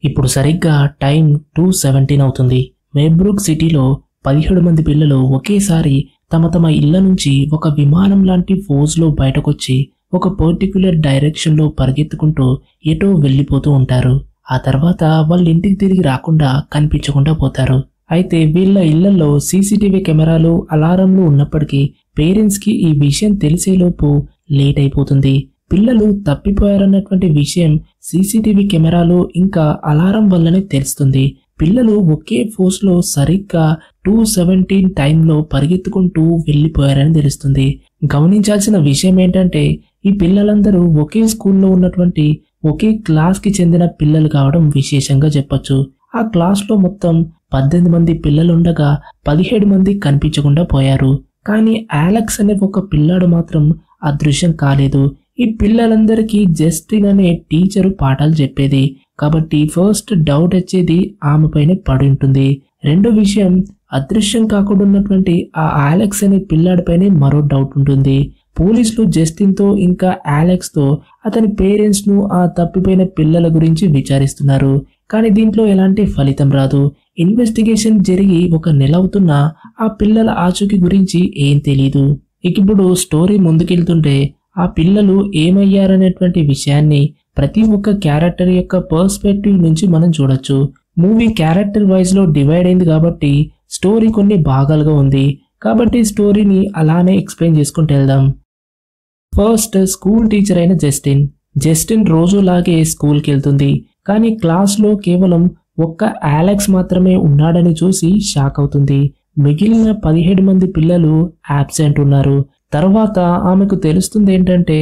ఇప్పుడు సరిగ్గా టైం 2:17 అవుతుంది. మేబ్రూక్ సిటీలో 17 మంది పిల్లలు ఒకేసారి తమ ఇళ్ల నుంచి ఒక విమానం లాంటి ఫోర్స్లో బయటకొచ్చి ఒక పర్టిక్యులర్ డైరెక్షన్లో పరిగెత్తుకుంటూ ఎటో వెళ్ళిపోతూ ఉంటారు. ఆ తర్వాత వాళ్ళ ఇంటికి తిరిగి రాకుండా కనిపించకుండా పోతారు. అయితే వీళ్ళ ఇళ్లలో సీసీటీవీ కెమెరాలు అలారంలు ఉన్నప్పటికీ పేరెంట్స్కి ఈ విషయం తెలిసేలోపు లేట్ అయిపోతుంది. పిల్లలు తప్పిపోయారన్నటువంటి విషయం సీసీటీవీ కెమెరాలు ఇంకా అలారం వల్లనే తెలుస్తుంది. పిల్లలు ఒకే ఫోర్స్లో సరిగ్గా 2:17 టైంలో పరిగెత్తుకుంటూ వెళ్ళిపోయారని తెలుస్తుంది. గమనించాల్సిన విషయం ఏంటంటే ఈ పిల్లలందరూ ఒకే స్కూల్లో ఉన్నటువంటి ఒకే క్లాస్కి చెందిన పిల్లలు కావడం విశేషంగా చెప్పొచ్చు. ఆ క్లాస్లో మొత్తం 18 మంది పిల్లలుండగా 17 మంది కనిపించకుండా పోయారు. కానీ అలెక్స్ అనే ఒక పిల్లాడు మాత్రం అదృశ్యం కాలేదు. ఈ పిల్లలందరికీ జస్టిన్ అనే టీచరు పాఠాలు చెప్పేది కాబట్టి ఫస్ట్ డౌట్ వచ్చేది ఆమె పైనే పడి ఉంటుంది. రెండో విషయం, అదృశ్యం కాకుండా ఉన్నటువంటి ఆ అలెక్స్ అనే పిల్లాడిపైనే మరో డౌట్ ఉంటుంది. పోలీసులు జస్టిన్తో ఇంకా అలెక్స్తో అతని పేరెంట్స్ను ఆ తప్పిపోయిన పిల్లల గురించి విచారిస్తున్నారు. కానీ దీంట్లో ఎలాంటి ఫలితం రాదు. ఇన్వెస్టిగేషన్ జరిగి 1 నెల అవుతున్నా ఆ పిల్లల ఆచూకీ గురించి ఏం తెలీదు. ఇప్పుడు స్టోరీ ముందుకెళ్తుంటే ఆ పిల్లలు ఏమయ్యారనేటువంటి విషయాన్ని ప్రతి ఒక్క క్యారెక్టర్ యొక్క పర్స్పెక్టివ్ నుంచి మనం చూడొచ్చు. మూవీ క్యారెక్టర్ వైజ్లో డివైడ్ అయింది కాబట్టి స్టోరీ కొన్ని భాగాలుగా ఉంది. కాబట్టి స్టోరీని అలానే ఎక్స్ప్లెయిన్ చేసుకుంటూ వెళ్దాం. ఫస్ట్, స్కూల్ టీచర్ అయిన జస్టిన్ రోజులాగే స్కూల్కి వెళ్తుంది. కానీ క్లాస్లో కేవలం ఒక్క అలెక్స్ మాత్రమే ఉన్నాడని చూసి షాక్ అవుతుంది. మిగిలిన 17 మంది పిల్లలు యాబ్సెంట్ ఉన్నారు. తర్వాత ఆమెకు తెలుస్తుంది ఏంటంటే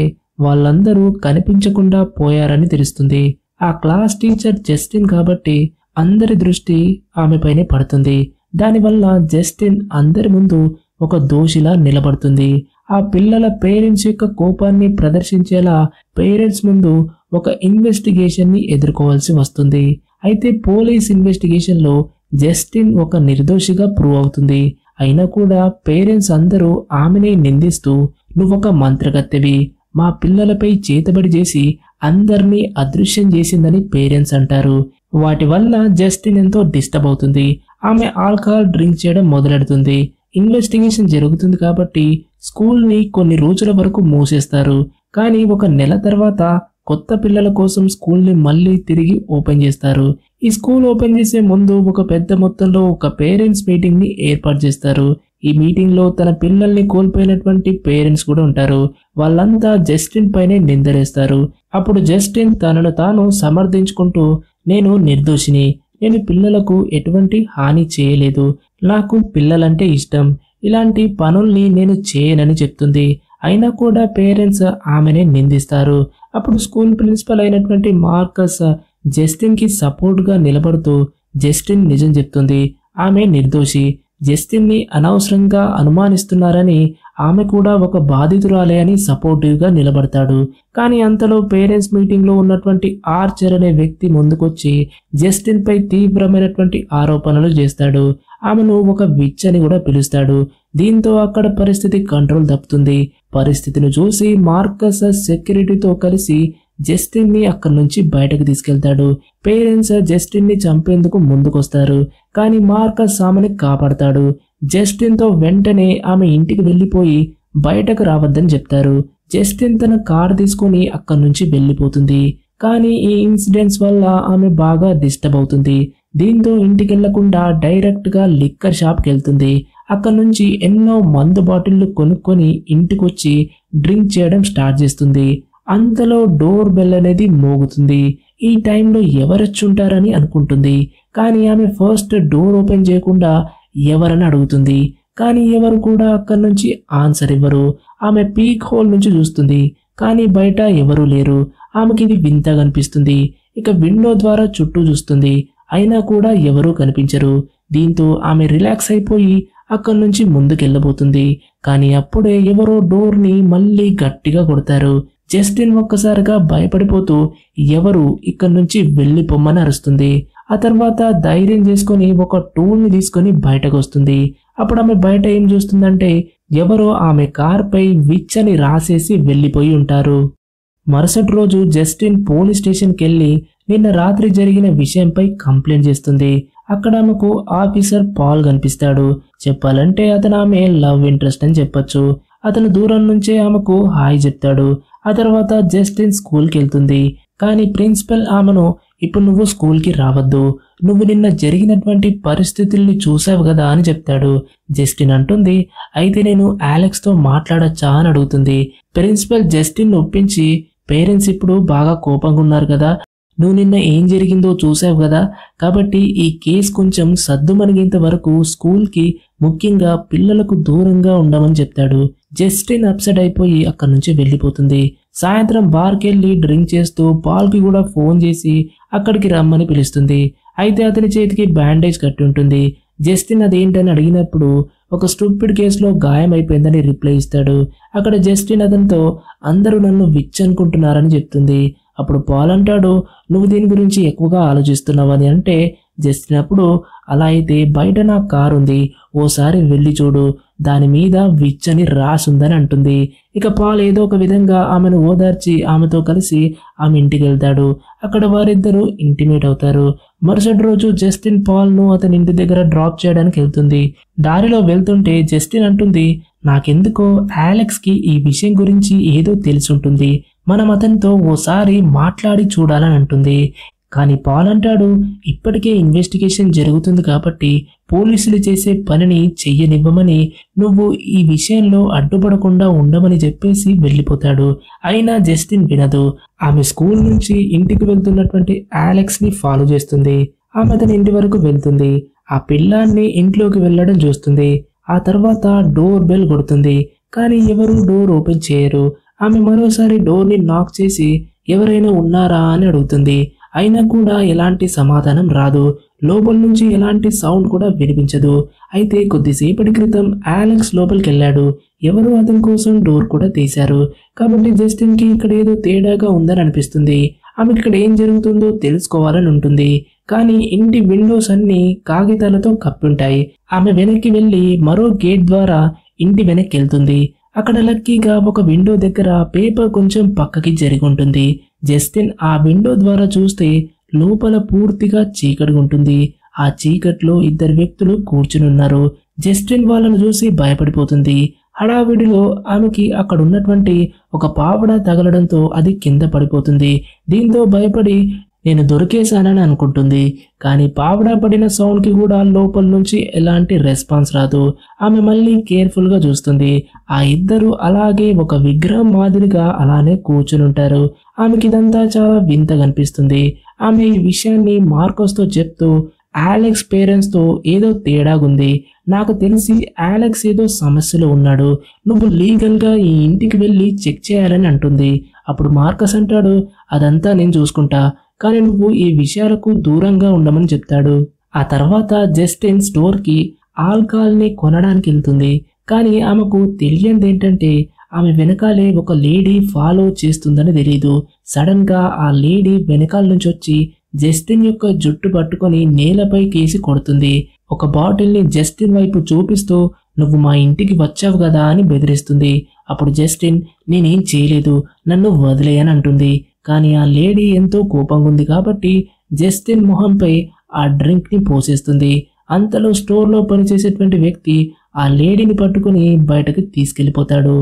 వాళ్ళందరూ కనిపించకుండా పోయారని తెలుస్తుంది. ఆ క్లాస్ టీచర్ జస్టిన్ కాబట్టి అందరి దృష్టి ఆమెపైనే పడుతుంది. దానివల్ల జస్టిన్ అందరి ముందు ఒక దోషిలా నిలబడుతుంది. ఆ పిల్లల పేరెంట్స్ యొక్క కోపాన్ని ప్రదర్శించేలా పేరెంట్స్ ముందు ఒక ఇన్వెస్టిగేషన్ని ఎదుర్కోవాల్సి వస్తుంది. అయితే పోలీస్ ఇన్వెస్టిగేషన్లో జస్టిన్ ఒక నిర్దోషిగా ప్రూవ్ అవుతుంది. అయినా కూడా పేరెంట్స్ అందరూ ఆమెనే నిందిస్తూ నువ్వొక మంత్రగత్తెవి, మా పిల్లలపై చేతబడి చేసి అందరినీ అదృశ్యం చేసిందని పేరెంట్స్ అంటారు. వాటి వల్ల జస్టిన్ ఎంతో డిస్టర్బ్ అవుతుంది. ఆమె ఆల్కహాల్ డ్రింక్ చేయడం మొదలెడుతుంది. ఇన్వెస్టిగేషన్ జరుగుతుంది కాబట్టి స్కూల్ని కొన్ని రోజుల వరకు మూసేస్తారు. కానీ 1 నెల తర్వాత కొత్త పిల్లల కోసం స్కూల్ని మళ్ళీ తిరిగి ఓపెన్ చేస్తారు. ఈ స్కూల్ ఓపెన్ చేసే ముందు ఒక పెద్ద మొత్తంలో ఒక పేరెంట్స్ మీటింగ్ని ఏర్పాటు చేస్తారు. ఈ మీటింగ్లో తన పిల్లల్ని కోల్పోయినటువంటి పేరెంట్స్ కూడా ఉంటారు. వాళ్ళంతా జస్టిన్ పైనే నిందలేస్తారు. అప్పుడు జస్టిన్ తనను తాను సమర్థించుకుంటూ నేను నిర్దోషిని, నేను పిల్లలకు ఎటువంటి హాని చేయలేదు, నాకు పిల్లలంటే ఇష్టం, ఇలాంటి పనుల్ని నేను చేయనని చెప్తుంది. అయినా కూడా పేరెంట్స్ ఆమెనే నిందిస్తారు. అప్పుడు స్కూల్ ప్రిన్సిపల్ అయినటువంటి మార్కస్ జస్టిన్కి సపోర్ట్గా నిలబడుతూ జస్టిన్ నిజం చెప్తుంది, ఆమె నిర్దోషి, జస్టిన్ని అనవసరంగా అనుమానిస్తున్నారని, ఆమె కూడా ఒక బాధితురాలే అని సపోర్టివ్గా నిలబడతాడు. కానీ అంతలో పేరెంట్స్ మీటింగ్లో ఉన్నటువంటి ఆర్చర్ అనే వ్యక్తి ముందుకొచ్చి జస్టిన్పై తీవ్రమైనటువంటి ఆరోపణలు చేస్తాడు. ఆమెను ఒక విచ్ అని కూడా పిలుస్తాడు. దీంతో అక్కడ పరిస్థితి కంట్రోల్ తప్పుతుంది. పరిస్థితిని చూసి మార్కస్ సెక్యూరిటీతో కలిసి జస్టిన్ని అక్కడి నుంచి బయటకు తీసుకెళ్తాడు. పేరెంట్స్ జస్టిన్ని చంపేందుకు ముందుకొస్తారు. కానీ మార్కస్ ఆమెని కాపాడతాడు. జస్టిన్తో వెంటనే ఆమె ఇంటికి వెళ్ళిపోయి బయటకు రావద్దని చెప్తారు. జస్టిన్ తన కార్ తీసుకొని అక్కడి నుంచి వెళ్ళిపోతుంది. కానీ ఈ ఇన్సిడెంట్స్ వల్ల ఆమె బాగా డిస్టర్బ్ అవుతుంది. దీంతో ఇంటికి వెళ్లకుండా డైరెక్ట్గా లిక్కర్ షాప్కి వెళ్తుంది. అక్కడ నుంచి ఎన్నో మందు బాటిళ్లు కొనుక్కొని ఇంటికొచ్చి డ్రింక్ చేయడం స్టార్ట్ చేస్తుంది. అంతలో డోర్ బెల్ అనేది మోగుతుంది. ఈ టైంలో ఎవరొచ్చుంటారని అనుకుంటుంది. కానీ ఆమె ఫస్ట్ డోర్ ఓపెన్ చేయకుండా ఎవరని అడుగుతుంది. కానీ ఎవరు కూడా అక్కడి నుంచి ఆన్సర్ ఇవ్వరు. ఆమె పీక్ హోల్ నుంచి చూస్తుంది. కానీ బయట ఎవరూ లేరు. ఆమెకి ఇది వింతగా అనిపిస్తుంది. ఇక విండో ద్వారా చుట్టూ చూస్తుంది. అయినా కూడా ఎవరూ కనిపించరు. దీంతో ఆమె రిలాక్స్ అయిపోయి అక్కడి నుంచి ముందుకెళ్ళబోతుంది. కానీ అప్పుడే ఎవరో డోర్ని మళ్ళీ గట్టిగా కొడతారు. జస్టిన్ ఒక్కసారిగా భయపడిపోతూ ఎవరు ఇక్కడి నుంచి వెళ్ళిపోమ్మని అరుస్తుంది. ఆ తర్వాత ధైర్యం చేసుకొని ఒక టూల్ని తీసుకొని బయటకు వస్తుంది. అప్పుడు ఆమె బయట ఏం చూస్తుందంటే ఎవరో ఆమె కార్ పై విచ్ అని రాసేసి వెళ్ళిపోయి ఉంటారు. మరుసటి రోజు జస్టిన్ పోలీస్ స్టేషన్కి వెళ్ళి నిన్న రాత్రి జరిగిన విషయంపై కంప్లైంట్ చేస్తుంది. అక్కడ ఆమెకు ఆఫీసర్ పాల్ కనిపిస్తాడు. చెప్పాలంటే అతను ఆమె లవ్ ఇంట్రెస్ట్ అని చెప్పొచ్చు. అతను దూరం నుంచే ఆమెకు హాయ్ చెప్తాడు. ఆ తర్వాత జస్టిన్ స్కూల్కి వెళ్తుంది. కానీ ప్రిన్సిపల్ ఆమెను ఇప్పుడు నువ్వు స్కూల్కి రావద్దు, నువ్వు నిన్న జరిగినటువంటి పరిస్థితుల్ని చూసావు కదా అని చెప్తాడు. జస్టిన్ అంటుంది, అయితే నేను అలెక్స్తో మాట్లాడచ్చా అని అడుగుతుంది. ప్రిన్సిపల్ జస్టిన్ ఒప్పించి, పేరెంట్స్ ఇప్పుడు బాగా కోపంగా ఉన్నారు కదా, నువ్వు నిన్న ఏం జరిగిందో చూసావు కదా, కాబట్టి ఈ కేసు కొంచెం సద్దుమణిగేంత వరకు స్కూల్కి ముఖ్యంగా పిల్లలకు దూరంగా ఉండమని చెప్తాడు. జస్టిన్ అప్సెట్ అయిపోయి అక్కడి నుంచి వెళ్ళిపోతుంది. సాయంత్రం బార్కి వెళ్ళి డ్రింక్ చేస్తూ పాల్కి కూడా ఫోన్ చేసి అక్కడికి రమ్మని పిలుస్తుంది. అయితే అతని చేతికి బ్యాండేజ్ కట్టి ఉంటుంది. జస్టిన్ అదేంటని అడిగినప్పుడు ఒక స్టూపిడ్ కేసులో గాయం అయిపోయిందని రిప్లై ఇస్తాడు. అక్కడ జస్టిన్ అతనితో అందరూ నన్ను విచ్ అనుకుంటున్నారని చెప్తుంది. అప్పుడు పాల్ అంటాడు, నువ్వు దీని గురించి ఎక్కువగా ఆలోచిస్తున్నావని. అంటే జస్టిన్ అప్పుడు, అలా అయితే బయట నా కారు ఉంది, ఓసారి వెళ్ళి చూడు, దాని మీద విచ్ అని రాసుందని అంటుంది. ఇక పాల్ ఏదో ఒక విధంగా ఆమెను ఓదార్చి ఆమెతో కలిసి ఆమె ఇంటికి వెళ్తాడు. అక్కడ వారిద్దరూ ఇంటిమేట్ అవుతారు. మరుసటి రోజు జస్టిన్ పాల్ను అతని ఇంటి దగ్గర డ్రాప్ చేయడానికి వెళ్తుంది. దారిలో వెళ్తుంటే జస్టిన్ అంటుంది, నాకెందుకో అలెక్స్కి ఈ విషయం గురించి ఏదో తెలిసుంటుంది, మనం అతనితో ఓసారి మాట్లాడి చూడాలని అంటుంది. కానీ పాల్ అంటాడు, ఇప్పటికే ఇన్వెస్టిగేషన్ జరుగుతుంది కాబట్టి పోలీసులు చేసే పనిని చెయ్యనివ్వమని, నువ్వు ఈ విషయంలో అడ్డుపడకుండా ఉండమని చెప్పేసి వెళ్ళిపోతాడు. అయినా జస్టిన్ వినదు. ఆమె స్కూల్ నుంచి ఇంటికి వెళ్తున్నటువంటి అలెక్స్ని ఫాలో చేస్తుంది. ఆమె అతని ఇంటి వరకు వెళ్తుంది. ఆ పిల్లాన్ని ఇంట్లోకి వెళ్ళడం చూస్తుంది. ఆ తర్వాత డోర్ బెల్ కొడుతుంది. కానీ ఎవరు డోర్ ఓపెన్ చేయరు. ఆమె మరోసారి డోర్ని నాక్ చేసి ఎవరైనా ఉన్నారా అని అడుగుతుంది. అయినా కూడా ఎలాంటి సమాధానం రాదు. లోపల నుంచి ఎలాంటి సౌండ్ కూడా వినిపించదు. అయితే కొద్దిసేపటి క్రితం అలెక్స్ లోపలికి వెళ్ళాడు. ఎవరు అతని కోసం డోర్ కూడా తీశారు. కాబట్టి జస్టిన్కి ఇక్కడ ఏదో తేడాగా ఉందని అనిపిస్తుంది. ఆమెకి ఇక్కడ ఏం జరుగుతుందో తెలుసుకోవాలని ఉంటుంది. కానీ ఇంటి విండోస్ అన్ని కాగితాలతో కప్పుంటాయి. ఆమె వెనక్కి వెళ్ళి మరో గేట్ ద్వారా ఇంటి వెనక్కి వెళ్తుంది. అక్కడ లక్కీగా ఒక విండో దగ్గర పేపర్ కొంచెం పక్కకి జరిగి ఉంటుంది. జస్టిన్ ఆ విండో ద్వారా చూస్తే లోపల పూర్తిగా చీకటిగా ఉంటుంది. ఆ చీకట్లో ఇద్దరు వ్యక్తులు కూర్చుని ఉన్నారు. జస్టిన్ వాళ్ళను చూసి భయపడిపోతుంది. హడావిడిలో ఆమెకి అక్కడ ఉన్నటువంటి ఒక పావడా తగలడంతో అది కింద పడిపోతుంది. దీంతో భయపడి నేను దొరికేశానని అనుకుంటుంది. కానీ పావడా పడిన సౌండ్కి కూడా లోపల నుంచి ఎలాంటి రెస్పాన్స్ రాదు. ఆమె మళ్ళీ కేర్ఫుల్గా చూస్తుంది. ఆ ఇద్దరు అలాగే ఒక విగ్రహం మాదిరిగా అలానే కూర్చుని ఉంటారు. ఆమెకి ఇదంతా చాలా వింతగా అనిపిస్తుంది. ఆమె ఈ విషయాన్ని మార్కోస్తో చెప్తూ, అలెక్స్ పేరెంట్స్తో ఏదో తేడాగుంది, నాకు తెలిసి అలెక్స్ ఏదో సమస్యలో ఉన్నాడు, నువ్వు లీగల్గా ఈ ఇంటికి వెళ్ళి చెక్ చేయాలని అంటుంది. అప్పుడు మార్కస్ అంటాడు, అదంతా నేను చూసుకుంటా, కానీ నువ్వు ఈ విషయాలకు దూరంగా ఉండమని చెప్తాడు. ఆ తర్వాత జస్టిన్ స్టోర్కి ఆల్కహాల్ని కొనడానికి వెళ్తుంది. కానీ ఆమెకు తెలియంది ఏంటంటే ఆమె వెనకాలే ఒక లేడీ ఫాలో చేస్తుందని తెలీదు. సడన్ గా ఆ లేడీ వెనకాల నుంచి వచ్చి జస్టిన్ యొక్క జుట్టు పట్టుకొని నేలపై కేసి కొడుతుంది. ఒక బాటిల్ని జస్టిన్ వైపు చూపిస్తూ, నువ్వు మా ఇంటికి వచ్చావు కదా అని బెదిరిస్తుంది. అప్పుడు జస్టిన్, నేనేం చేయలేదు, నన్ను వదిలేయని అంటుంది. కానీ ఆ లేడీ ఎంతో కోపంగా ఉంది కాబట్టి జస్టిన్ మొహంపై ఆ డ్రింక్ని పోసేస్తుంది. అంతలో స్టోర్లో పనిచేసేటువంటి వ్యక్తి ఆ లేడీని పట్టుకుని బయటకు తీసుకెళ్లిపోతాడు.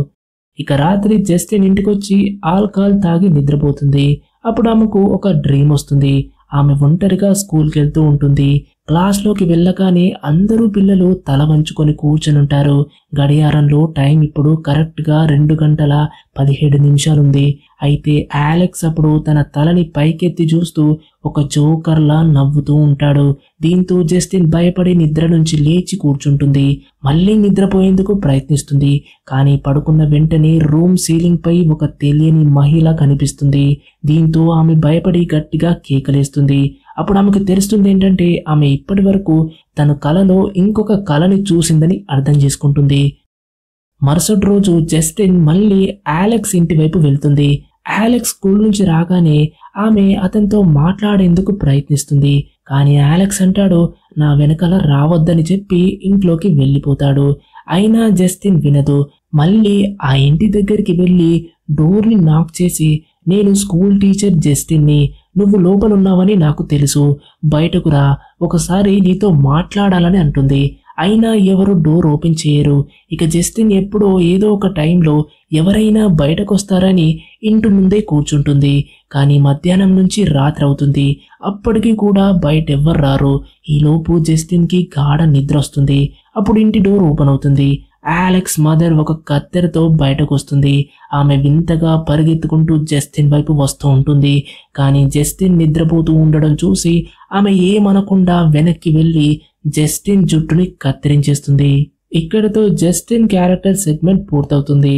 ఇక రాత్రి జస్టిన్ ఇంటికొచ్చి ఆల్కహాల్ తాగి నిద్రపోతుంది. అప్పుడు ఆమెకు ఒక డ్రీమ్ వస్తుంది. ఆమె ఒంటరిగా స్కూల్కి వెళ్తూ ఉంటుంది. క్లాస్లోకి వెళ్ళగానే అందరూ పిల్లలు తల వంచుకొని కూర్చొని గడియారంలో టైం ఇప్పుడు కరెక్ట్గా 2:17 ఉంది. అయితే అలెక్స్ అప్పుడు తన తలని పైకెత్తి చూస్తూ ఒక జోకర్లా నవ్వుతూ ఉంటాడు. దీంతో జస్టిన్ భయపడి నిద్ర నుంచి లేచి కూర్చుంటుంది. మళ్ళీ నిద్రపోయేందుకు ప్రయత్నిస్తుంది. కానీ పడుకున్న వెంటనే రూమ్ సీలింగ్ పై ఒక తెలియని మహిళ కనిపిస్తుంది. దీంతో ఆమె భయపడి గట్టిగా కేకలేస్తుంది. అప్పుడు ఆమెకు తెలుస్తుంది ఏంటంటే ఆమె ఇప్పటి వరకు తన కలలో ఇంకొక కళని చూసిందని అర్థం చేసుకుంటుంది. మరుసటి రోజు జస్టిన్ మళ్ళీ అలెక్స్ ఇంటి వైపు వెళ్తుంది. అలెక్స్ స్కూల్ నుంచి రాగానే ఆమె అతనితో మాట్లాడేందుకు ప్రయత్నిస్తుంది. కానీ అలెక్స్ అంటాడు, నా వెనకాల రావద్దని చెప్పి ఇంట్లోకి వెళ్ళిపోతాడు. అయినా జస్టిన్ వినదు. మళ్ళీ ఆ ఇంటి దగ్గరికి వెళ్ళి డోర్ని నాక్ చేసి, నేను స్కూల్ టీచర్ జస్టిన్ని. నువ్వు లోపలున్నావని నాకు తెలుసు. బయటకు రా, ఒకసారి నీతో మాట్లాడాలని అంటుంది. అయినా ఎవరు డోర్ ఓపెన్ చేయరు. ఇక జస్టిన్ ఎప్పుడో ఏదో ఒక టైంలో ఎవరైనా బయటకొస్తారని ఇంటి ముందే కూర్చుంటుంది. కానీ మధ్యాహ్నం నుంచి రాత్రి అవుతుంది, అప్పటికి కూడా బయట ఎవ్వరు రారు. ఈలోపు జస్టిన్కి గాఢ నిద్ర వస్తుంది. అప్పుడు ఇంటి డోర్ ఓపెన్ అవుతుంది. అలెక్స్ మదర్ ఒక కత్తెరతో బయటకు వస్తుంది. ఆమె వింతగా పరిగెత్తుకుంటూ జస్టిన్ వైపు వస్తూ ఉంటుంది. కానీ జస్టిన్ నిద్రపోతూ ఉండడం చూసి ఆమె ఏమనకుండా వెనక్కి వెళ్ళి జస్టిన్ జుట్టుని కత్తిరించేస్తుంది. ఇక్కడతో జస్టిన్ క్యారెక్టర్ సెగ్మెంట్ పూర్తవుతుంది.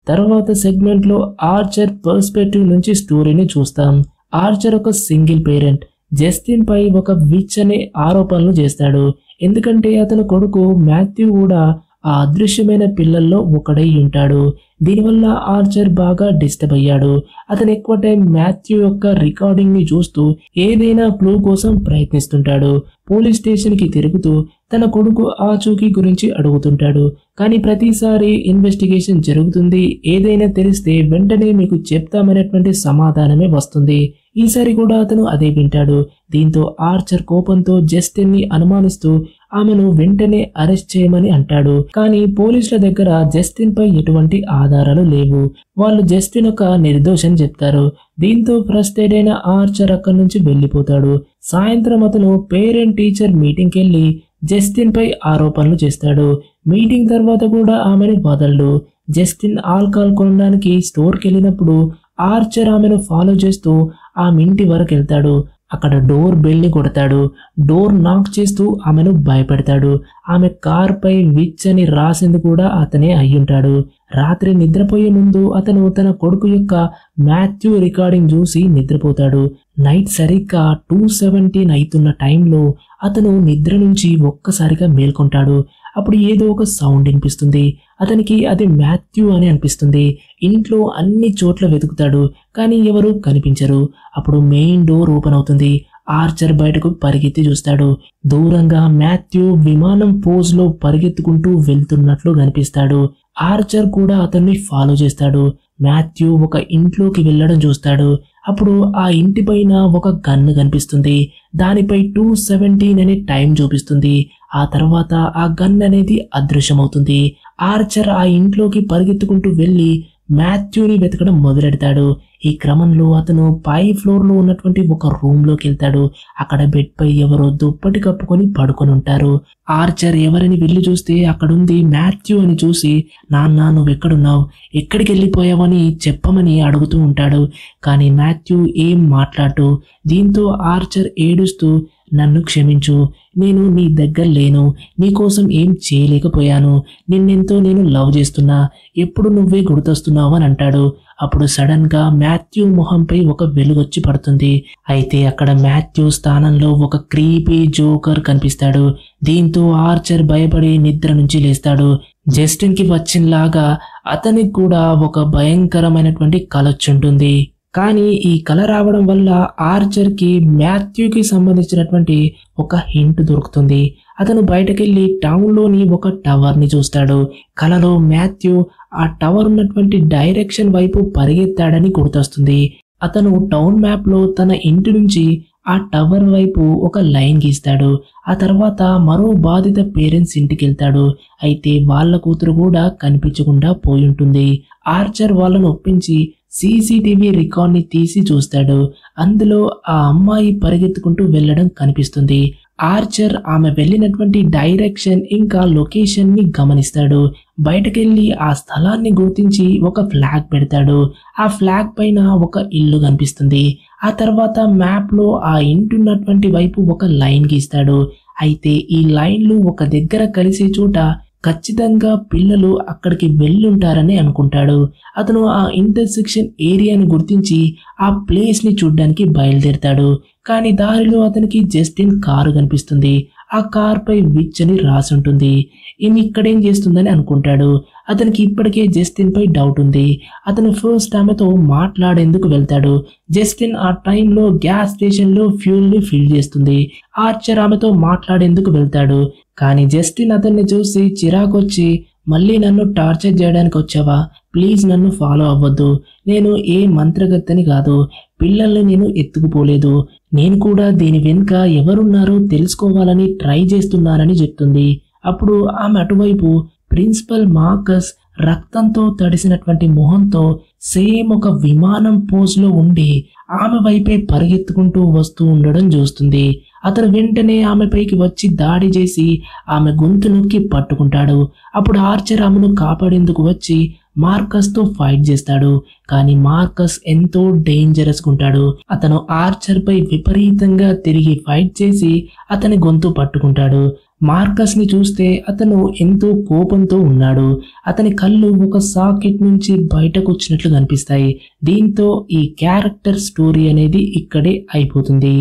తర్వాత సెగ్మెంట్లో ఆర్చర్ పర్స్పెక్టివ్ నుంచి స్టోరీని చూస్తాం. ఆర్చర్ ఒక సింగిల్ పేరెంట్. జస్టిన్ పై ఒక విచ్ అనే ఆరోపణలు చేస్తాడు. ఎందుకంటే అతని కొడుకు మాథ్యూ కూడా ఆ అదృశ్యమైన పిల్లల్లో ఒకడై ఉంటాడు. దీనివల్ల ఆర్చర్ బాగా డిస్టర్బ్ అయ్యాడు. అతను ఎక్కువ టైం మాథ్యూ యొక్క రికార్డింగ్ ని చూస్తూ ఏదైనా క్లూ కోసం ప్రయత్నిస్తుంటాడు. పోలీస్ స్టేషన్ కి తిరుగుతూ తన కొడుకు ఆచూకీ గురించి అడుగుతుంటాడు. కానీ ప్రతిసారి ఇన్వెస్టిగేషన్ జరుగుతుంది, ఏదైనా తెలిస్తే వెంటనే మీకు చెప్తామనేటువంటి సమాధానమే వస్తుంది. ఈసారి కూడా అతను అదే వింటాడు. దీంతో ఆర్చర్ కోపంతో జస్టిన్ ని అనుమానిస్తూ ఆమెను వెంటనే అరెస్ట్ చేయమని అంటాడు. కానీ పోలీసుల దగ్గర జస్టిన్ పై ఎటువంటి ఆధారాలు లేవు. వాళ్ళు జస్టిన్ ఒక నిర్దోషని చెప్తారు. దీంతో ఫ్రస్ట్రేట్ అయిన ఆర్చర్ అక్కడి నుంచి వెళ్ళిపోతాడు. సాయంత్రం అతను పేరెంట్ టీచర్ మీటింగ్కి వెళ్ళి జస్టిన్ పై ఆరోపణలు చేస్తాడు. మీటింగ్ తర్వాత కూడా ఆమెను వదలడు. జస్టిన్ ఆల్కహాల్ కొనడానికి స్టోర్కి వెళ్ళినప్పుడు ఆర్చర్ ఆమెను ఫాలో చేస్తూ ఆమె ఇంటి వరకు వెళ్తాడు. అక్కడ డోర్ బెల్ ని కొడతాడు. డోర్ నాక్ చేస్తూ ఆమెను భయపెడతాడు. ఆమె కార్ పై విచ్ అని రాసింది కూడా అతనే అయ్యుంటాడు. రాత్రి నిద్రపోయే ముందు అతను తన కొడుకు యొక్క మాథ్యూ రికార్డింగ్ చూసి నిద్రపోతాడు. నైట్ సరిగ్గా 2:17 అవుతున్న టైంలో అతను నిద్ర నుంచి ఒక్కసారిగా మేల్కొంటాడు. అప్పుడు ఏదో ఒక సౌండ్ వినిపిస్తుంది. అతనికి అది మాథ్యూ అని అనిపిస్తుంది. ఇంట్లో అన్ని చోట్ల వెతుకుతాడు, కానీ ఎవరు కనిపించరు. అప్పుడు మెయిన్ డోర్ ఓపెన్ అవుతుంది. ఆర్చర్ బయటకు పరిగెత్తి చూస్తాడు. దూరంగా మాథ్యూ విమానం పోజ్ లో పరిగెత్తుకుంటూ వెళ్తున్నట్లు కనిపిస్తాడు. ఆర్చర్ కూడా అతన్ని ఫాలో చేస్తాడు. మాథ్యూ ఒక ఇంట్లోకి వెళ్ళడం చూస్తాడు. అప్పుడు ఆ ఇంటి పైన ఒక గన్ను కనిపిస్తుంది. దానిపై 2:17 అనే టైం చూపిస్తుంది. ఆ తర్వాత ఆ గన్ అనేది అదృశ్యమవుతుంది. ఆర్చర్ ఆ ఇంట్లోకి పరిగెత్తుకుంటూ వెళ్ళి మాథ్యూని వెతకడం మొదలెడతాడు. ఈ క్రమంలో అతను పై ఫ్లోర్ లో ఉన్నటువంటి ఒక రూమ్ లోకి వెళ్తాడు. అక్కడ బెడ్ పై ఎవరో దుప్పటి కప్పుకొని పడుకొని ఉంటారు. ఆర్చర్ ఎవరని వెళ్ళి చూస్తే అక్కడుంది మాథ్యూ అని చూసి, నాన్న నువ్వెక్కడున్నావు, ఎక్కడికి వెళ్ళిపోయావని చెప్పమని అడుగుతూ ఉంటాడు. కానీ మాథ్యూ ఏం మాట్లాడు. దీంతో ఆర్చర్ ఏడుస్తూ, నన్ను క్షమించు, నేను నీ దగ్గర లేను, నీకోసం ఏం చేయలేకపోయాను, నిన్నెంతో నేను లవ్ చేస్తున్నా, ఎప్పుడు నువ్వే గుర్తొస్తున్నావు అని అంటాడు. అప్పుడు సడన్ గా మాథ్యూ మొహంపై ఒక వెలుగొచ్చి పడుతుంది. అయితే అక్కడ మాథ్యూ స్థానంలో ఒక క్రీపీ జోకర్ కనిపిస్తాడు. దీంతో ఆర్చర్ భయపడి నిద్ర నుంచి లేస్తాడు. జస్టిన్ కి వచ్చినలాగా అతనికి కూడా ఒక భయంకరమైనటువంటి కలొచ్చుంటుంది. కానీ ఈ కల రావడం వల్ల ఆర్చర్ కి మాథ్యూకి సంబంధించినటువంటి ఒక హింట్ దొరుకుతుంది. అతను బయటకెళ్లి టౌన్ లోని ఒక టవర్ ని చూస్తాడు. కలలో మాథ్యూ ఆ టవర్ ఉన్నటువంటి డైరెక్షన్ వైపు పరిగెత్తాడని గుర్తొస్తుంది. అతను టౌన్ మ్యాప్ లో తన ఇంటి నుంచి ఆ టవర్ వైపు ఒక లైన్ గీస్తాడు. ఆ తర్వాత మరో బాధిత పేరెంట్స్ ఇంటికి వెళ్తాడు. అయితే వాళ్ళ కూతురు కూడా కనిపించకుండా పోయి ఉంటుంది. ఆర్చర్ వాళ్ళను ఒప్పించి సీసీటీవీ రికార్డ్ ని తీసి చూస్తాడు. అందులో ఆ అమ్మాయి పరిగెత్తుకుంటూ వెళ్ళడం కనిపిస్తుంది. ఆర్చర్ ఆమె వెళ్ళినటువంటి డైరెక్షన్ ఇంకా లొకేషన్ ని గమనిస్తాడు. బయటకెళ్లి ఆ స్థలాన్ని గుర్తించి ఒక ఫ్లాగ్ పెడతాడు. ఆ ఫ్లాగ్ పైన ఒక ఇల్లు కనిపిస్తుంది. ఆ తర్వాత మ్యాప్ లో ఆ ఇంటి ఉన్నటువంటి వైపు ఒక లైన్ గీస్తాడు. అయితే ఈ లైన్లు ఒక దగ్గర కలిసే చోట ఖచ్చితంగా పిల్లలు అక్కడికి వెళ్ళుంటారని అనుకుంటాడు. అతను ఆ ఇంటర్సెక్షన్ ఏరియాని గుర్తించి ఆ ప్లేస్ ని చూడ్డానికి బయలుదేరతాడు. కానీ దారిలో అతనికి జస్టిన్ కారు కనిపిస్తుంది. ఆ కార్ పై విచ్ అని రాసి ఉంటుంది. ఈమె ఇక్కడేం చేస్తుందని అనుకుంటాడు. అతనికి ఇప్పటికే జస్టిన్ పై డౌట్ ఉంది. అతను ఫస్ట్ ఆమెతో మాట్లాడేందుకు వెళ్తాడు. జస్టిన్ ఆ టైంలో గ్యాస్ స్టేషన్ లో ఫ్యూల్ ని ఫిల్ చేస్తుంది. ఆర్చర్ ఆమెతో మాట్లాడేందుకు వెళ్తాడు. కానీ జస్టిన్ అతన్ని చూసి చిరాకొచ్చి, మళ్ళీ నన్ను టార్చర్ చేయడానికి వచ్చావా, ప్లీజ్ నన్ను ఫాలో అవ్వద్దు. నేను ఏ మంత్రగత్తెని కాదు. పిల్లల్ని నేను ఎత్తుకుపోలేదు. నేను కూడా దీని వెనుక ఎవరున్నారో తెలుసుకోవాలని ట్రై చేస్తున్నానని చెప్తుంది. అప్పుడు ఆమె అటువైపు ప్రిన్సిపల్ మార్కస్ రక్తంతో తడిసినటువంటి మొహంతో సేమ్ ఒక విమానం పోజ్లో ఉండి ఆమె వైపే పరిగెత్తుకుంటూ వస్తూ ఉండడం చూస్తుంది. అతను వెంటనే ఆమెపైకి వచ్చి దాడి చేసి ఆమె గొంతు నొక్కి పట్టుకుంటాడు. అప్పుడు ఆర్చర్ ఆమెను కాపాడేందుకు వచ్చి మార్కస్తో ఫైట్ చేస్తాడు. కానీ మార్కస్ ఎంతో డేంజరస్గా ఉంటాడు. అతను ఆర్చర్ పై విపరీతంగా తిరిగి ఫైట్ చేసి అతని గొంతు పట్టుకుంటాడు. మార్కస్ ని చూస్తే అతను ఎంతో కోపంతో ఉన్నాడు. అతని కళ్ళు ఒక సాకెట్ నుంచి బయటకు వచ్చినట్లు కనిపిస్తాయి. దీంతో ఈ క్యారెక్టర్ స్టోరీ అనేది ఇక్కడే అయిపోతుంది.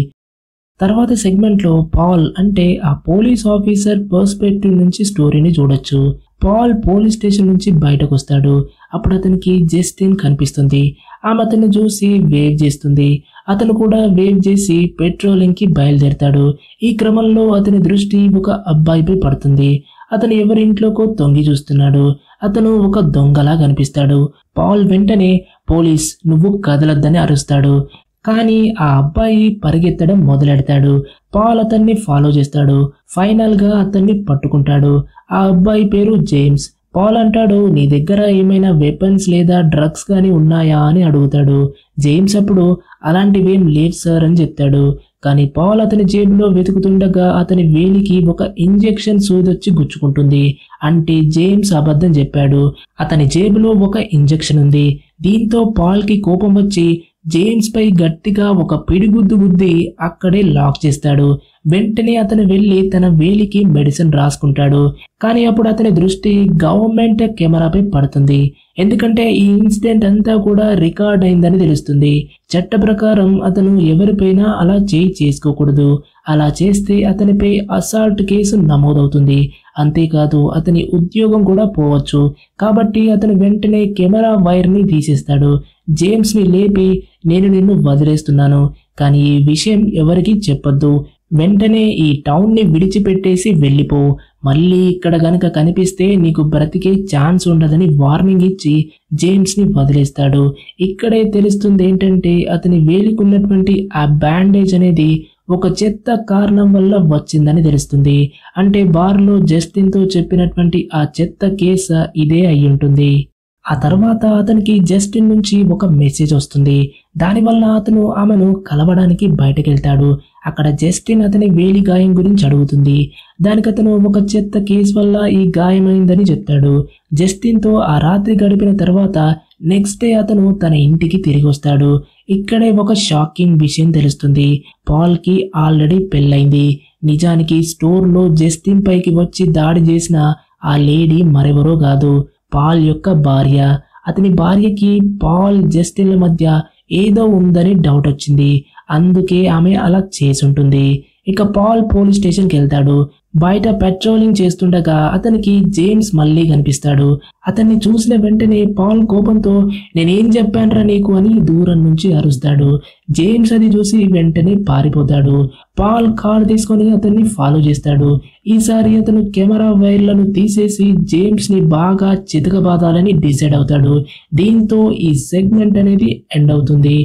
తర్వాత సెగ్మెంట్లో పాల్ అంటే ఆ పోలీస్ ఆఫీసర్ పర్స్పెక్టివ్ నుంచి స్టోరీని చూడొచ్చు. పాల్ పోలీస్ స్టేషన్ నుంచి బయటకు వస్తాడు. అప్పుడు అతనికి జస్టిన్ కనిపిస్తుంది. ఆమె అతన్ని చూసి వేవ్ చేస్తుంది. అతను కూడా వేవ్ చేసి పెట్రోలింగ్ కి బయలుదేరతాడు. ఈ క్రమంలో అతని దృష్టి ఒక అబ్బాయిపై పడుతుంది. అతను ఎవరింట్లోకో తొంగి చూస్తున్నాడు. అతను ఒక దొంగలా కనిపిస్తాడు. పాల్ వెంటనే పోలీస్ నువ్వు కదలొద్దని అరుస్తాడు. కానీ ఆ అబ్బాయి పరిగెత్తడం మొదలెడతాడు. పాల్ అతన్ని ఫాలో చేస్తాడు. ఫైనల్ గా అతన్ని పట్టుకుంటాడు. ఆ అబ్బాయి పేరు జేమ్స్. పాల్ అంటాడు నీ దగ్గర ఏమైనా వెపన్స్ లేదా డ్రగ్స్ కానీ ఉన్నాయా అని అడుగుతాడు. జేమ్స్ అప్పుడు అలాంటివేం లేవు సార్ అని చెప్తాడు. కానీ పాల్ అతని జేబులో వెతుకుతుండగా అతని వేలికి ఒక ఇంజెక్షన్ సూదొచ్చి గుచ్చుకుంటుంది. అంటే జేమ్స్ అబద్ధం చెప్పాడు. అతని జేబులో ఒక ఇంజెక్షన్ ఉంది. దీంతో పాల్ కి కోపం వచ్చి జేమ్స్ పై గట్టిగా ఒక పిడిగుద్దు గుద్ది అక్కడే లాక్ చేస్తాడు. వెంటనే అతను వెళ్లి తన వేలికి మెడిసిన్ రాసుకుంటాడు. కానీ అప్పుడు అతని దృష్టి గవర్నమెంట్ కెమెరాపై పడుతుంది. ఎందుకంటే ఈ ఇన్సిడెంట్ అంతా కూడా రికార్డ్ అయిందని తెలుస్తుంది. చట్ట ప్రకారం అతను ఎవరిపైనా అలా చేసుకోకూడదు. అలా చేస్తే అతనిపై అసాల్ట్ కేసు నమోదవుతుంది. అంతేకాదు అతని ఉద్యోగం కూడా పోవచ్చు. కాబట్టి అతను వెంటనే కెమెరా వైర్ ని తీసేస్తాడు. జేమ్స్ ని లేపి నేను నిన్ను వదిలేస్తున్నాను, కానీ ఈ విషయం ఎవరికీ చెప్పొద్దు. వెంటనే ఈ టౌన్ ని విడిచిపెట్టేసి వెళ్ళిపో. మళ్ళీ ఇక్కడ గనక కనిపిస్తే నీకు బ్రతికే ఛాన్స్ ఉండదని వార్నింగ్ ఇచ్చి జేమ్స్ ని వదిలేస్తాడు. ఇక్కడే తెలుస్తుంది ఏంటంటే అతని వేలికున్నటువంటి ఆ బ్యాండేజ్ అనేది ఒక చెత్త కారణం వల్ల వచ్చిందని తెలుస్తుంది. అంటే బార్లో జస్టిన్ తో చెప్పినటువంటి ఆ చెత్త కేసు ఇదే అయి ఉంటుంది. ఆ తర్వాత అతనికి జస్టిన్ నుంచి ఒక మెసేజ్ వస్తుంది. దానివల్ల అతను ఆమెను కలవడానికి బయటకు వెళ్తాడు. అక్కడ జస్టిన్ అతని వేలి గాయం గురించి అడుగుతుంది. దానికి అతను ఒక చెత్త కేసు వల్ల ఈ గాయమైందని చెప్తాడు. జస్టిన్ తో ఆ రాత్రి గడిపిన తర్వాత నెక్స్ట్ డే అతను తన ఇంటికి తిరిగి వస్తాడు. ఇక్కడే ఒక షాకింగ్ విషయం తెలుస్తుంది. పాల్ కి ఆల్రెడీ పెళ్ళైంది. నిజానికి స్టోర్ లో జస్టిన్ పైకి వచ్చి దాడి చేసిన ఆ లేడీ మరెవరో కాదు, పాల్ యొక్క భార్య. అతని భార్యకి పాల్ జస్టిన్ల మధ్య ఏదో ఉందని డౌట్ వచ్చింది. అందుకే ఆమె అలా చేసుంటుంది. ఇక పాల్ పోలీస్ స్టేషన్కి వెళ్తాడు. బయట పెట్రోలింగ్ చేస్తుండగా అతనికి జేమ్స్ మళ్ళీ కనిపిస్తాడు. అతన్ని చూసిన వెంటనే పాల్ కోపంతో నేనేం చెప్పానురా నీకు అని దూరం నుంచి అరుస్తాడు. జేమ్స్ అది చూసి వెంటనే పారిపోతాడు. పాల్ కార్ తీసుకొని అతన్ని ఫాలో చేస్తాడు. ఈసారి అతను కెమెరా వైర్లను తీసేసి జేమ్స్ ని బాగా చితకబాదాలని డిసైడ్ అవుతాడు. దీంతో ఈ సెగ్మెంట్ అనేది ఎండ్ అవుతుంది.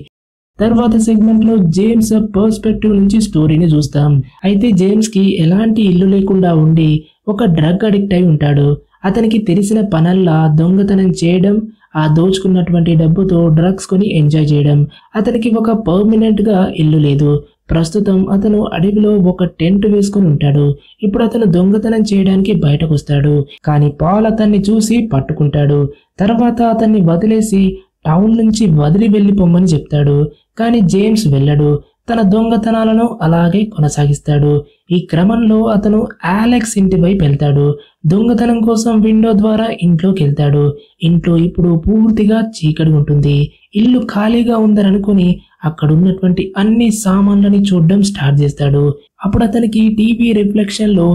తర్వాత సెగ్మెంట్ లో జేమ్స్ పర్స్పెక్టివ్ నుంచి స్టోరీని చూస్తాం. అయితే జేమ్స్ కి ఎలాంటి ఇల్లు లేకుండా ఉండి ఒక డ్రగ్ అడిక్ట్ అయి ఉంటాడు. అతనికి తెలిసిన పనల్లా దొంగతనం చేయడం, ఆ దోచుకున్నటువంటి డబ్బుతో డ్రగ్స్ కొని ఎంజాయ్ చేయడం. అతనికి ఒక పర్మనెంట్ గా ఇల్లు లేదు. ప్రస్తుతం అతను అడవిలో ఒక టెంట్ వేసుకుని ఉంటాడు. ఇప్పుడు అతను దొంగతనం చేయడానికి బయటకు వస్తాడు. కానీ పాల్ అతన్ని చూసి పట్టుకుంటాడు. తర్వాత అతన్ని వదిలేసి టౌన్ నుంచి వదిలి వెళ్ళిపోమ్మని చెప్తాడు. కానీ జేమ్స్ వెళ్ళడు. తన దొంగతనాలను అలాగే కొనసాగిస్తాడు. ఈ క్రమంలో అతను అలెక్స్ ఇంటి వైపు వెళ్తాడు. దొంగతనం కోసం విండో ద్వారా ఇంట్లోకి వెళ్తాడు. ఇంట్లో ఇప్పుడు పూర్తిగా చీకటి ఉంటుంది. ఇల్లు ఖాళీగా ఉందని అనుకుని అక్కడ ఉన్నటువంటి అన్ని సామాన్లని చూడడం స్టార్ట్ చేస్తాడు. అప్పుడు అతనికి టీవీ రిఫ్లెక్షన్ లో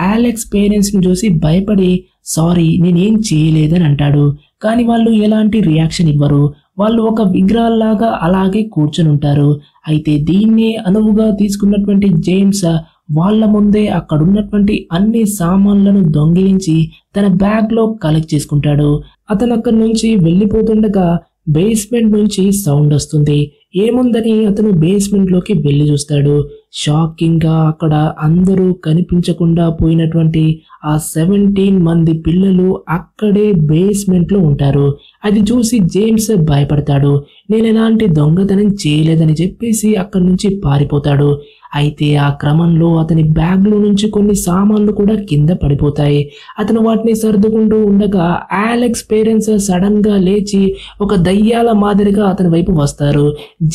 అలెక్స్ పేరెంట్స్ ని చూసి భయపడి సారీ నేనేం చేయలేదని అంటాడు. కానీ వాళ్ళు ఎలాంటి రియాక్షన్ ఇవ్వరు. వాళ్ళు ఒక విగ్రహాల్లాగా అలాగే కూర్చొని ఉంటారు. అయితే దీన్ని అనువుగా తీసుకున్నటువంటి జేమ్స్ వాళ్ళ ముందే అక్కడ ఉన్నటువంటి అన్ని సామాన్లను దొంగిలించి తన బ్యాగ్ లో కలెక్ట్ చేసుకుంటాడు. అతను అక్కడి నుంచి వెళ్ళిపోతుండగా బేస్మెంట్ నుంచి సౌండ్ వస్తుంది. ఏముందని అతను బేస్మెంట్ లోకి వెళ్ళి చూస్తాడు. షాకింగ్ గా అక్కడ అందరూ కనిపించకుండా పోయినటువంటి ఆ 17 మంది పిల్లలు అక్కడే బేస్మెంట్ లో ఉంటారు. అది చూసి జేమ్స్ భయపడతాడు. నేను ఎలాంటి దొంగతనం చేయలేదని చెప్పేసి అక్కడి నుంచి పారిపోతాడు. అయితే ఆ క్రమంలో అతని బ్యాగ్ లో నుంచి కొన్ని సామాన్లు కూడా కింద పడిపోతాయి. అతను వాటిని సర్దుకుంటూ ఉండగా అలెక్స్ పేరెంట్స్ సడన్ గా లేచి ఒక దయ్యాల మాదిరిగా అతని వైపు వస్తారు.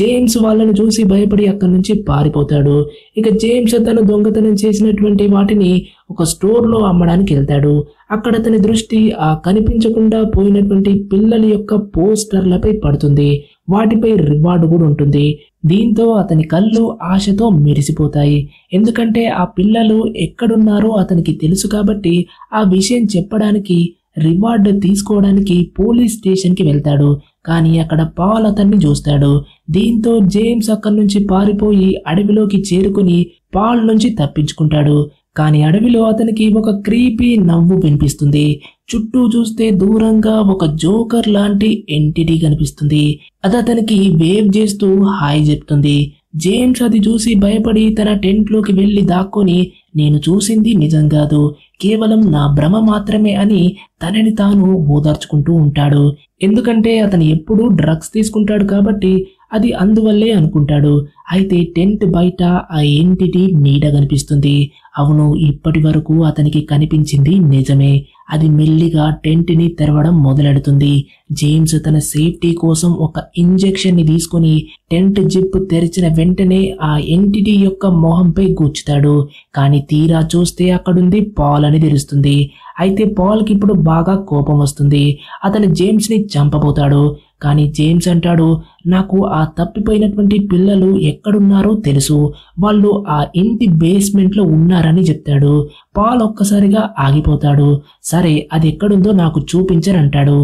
జేమ్స్ వాళ్ళని చూసి భయపడి అక్కడి నుంచి పారిపోతాడు. ఇక జేమ్స్ తను దొంగతనం చేసినటువంటి వాటిని ఒక స్టోర్ లో అమ్మడానికి వెళ్తాడు. అక్కడ అతని దృష్టి ఆ కనిపించకుండా పోయినటువంటి పిల్లల యొక్క పోస్టర్లపై పడుతుంది. వాటిపై రివార్డు కూడా ఉంటుంది. దీంతో అతని కళ్ళు ఆశతో మెరిసిపోతాయి. ఎందుకంటే ఆ పిల్లలు ఎక్కడున్నారో అతనికి తెలుసు కాబట్టి ఆ విషయం చెప్పడానికి రివార్డు తీసుకోవడానికి పోలీస్ స్టేషన్కి వెళ్తాడు. కానీ అక్కడ పాల్ అతన్ని చూస్తాడు. దీంతో జేమ్స్ అక్కడి నుంచి పారిపోయి అడవిలోకి చేరుకుని పాల్ నుంచి తప్పించుకుంటాడు. కానీ అడవిలో అతనికి ఒక క్రీపీ నవ్వు వినిపిస్తుంది. చుట్టూ చూస్తే దూరంగా ఒక జోకర్ లాంటి ఎంటిటీ కనిపిస్తుంది. అది అతనికి వేవ్ చేస్తూ హాయ్ చెప్తుంది. జేమ్స్ అది చూసి భయపడి తన టెంట్ లోకి వెళ్లి దాక్కొని నేను చూసింది నిజం కాదు, కేవలం నా భ్రమ మాత్రమే అని తనని తాను ఓదార్చుకుంటూ ఉంటాడు. ఎందుకంటే అతను ఎప్పుడూ డ్రగ్స్ తీసుకుంటాడు కాబట్టి అది అందువల్లే అనుకుంటాడు. అయితే టెంట్ బయట ఆ ఎంటిటీ నీడ కనిపిస్తుంది. అవును, ఇప్పటి వరకు అతనికి కనిపించింది నిజమే. అది మెల్లిగా టెంట్ ని తెరవడం మొదలెడుతుంది. జేమ్స్ తన సేఫ్టీ కోసం ఒక ఇంజెక్షన్ ని తీసుకుని టెంట్ జిప్ తెరిచిన వెంటనే ఆ ఎంటిటీ యొక్క మొహంపై గుచ్చుతాడు. కానీ తీరా చూస్తే అక్కడుంది పాల్ అని తెలుస్తుంది. అయితే పాల్ కి ఇప్పుడు బాగా కోపం వస్తుంది. అతను జేమ్స్ ని చంపబోతాడు. కానీ జేమ్స్ అంటాడు, నాకు ఆ తప్పిపోయినటువంటి పిల్లలు ఎక్కడున్నారో తెలుసు, వాళ్ళు ఆ ఇంటి బేస్మెంట్ లో ఉన్నారని చెప్తాడు. పాల్ ఒక్కసారిగా ఆగిపోతాడు. సరే, అది ఎక్కడుందో నాకు చూపించరంటాడు.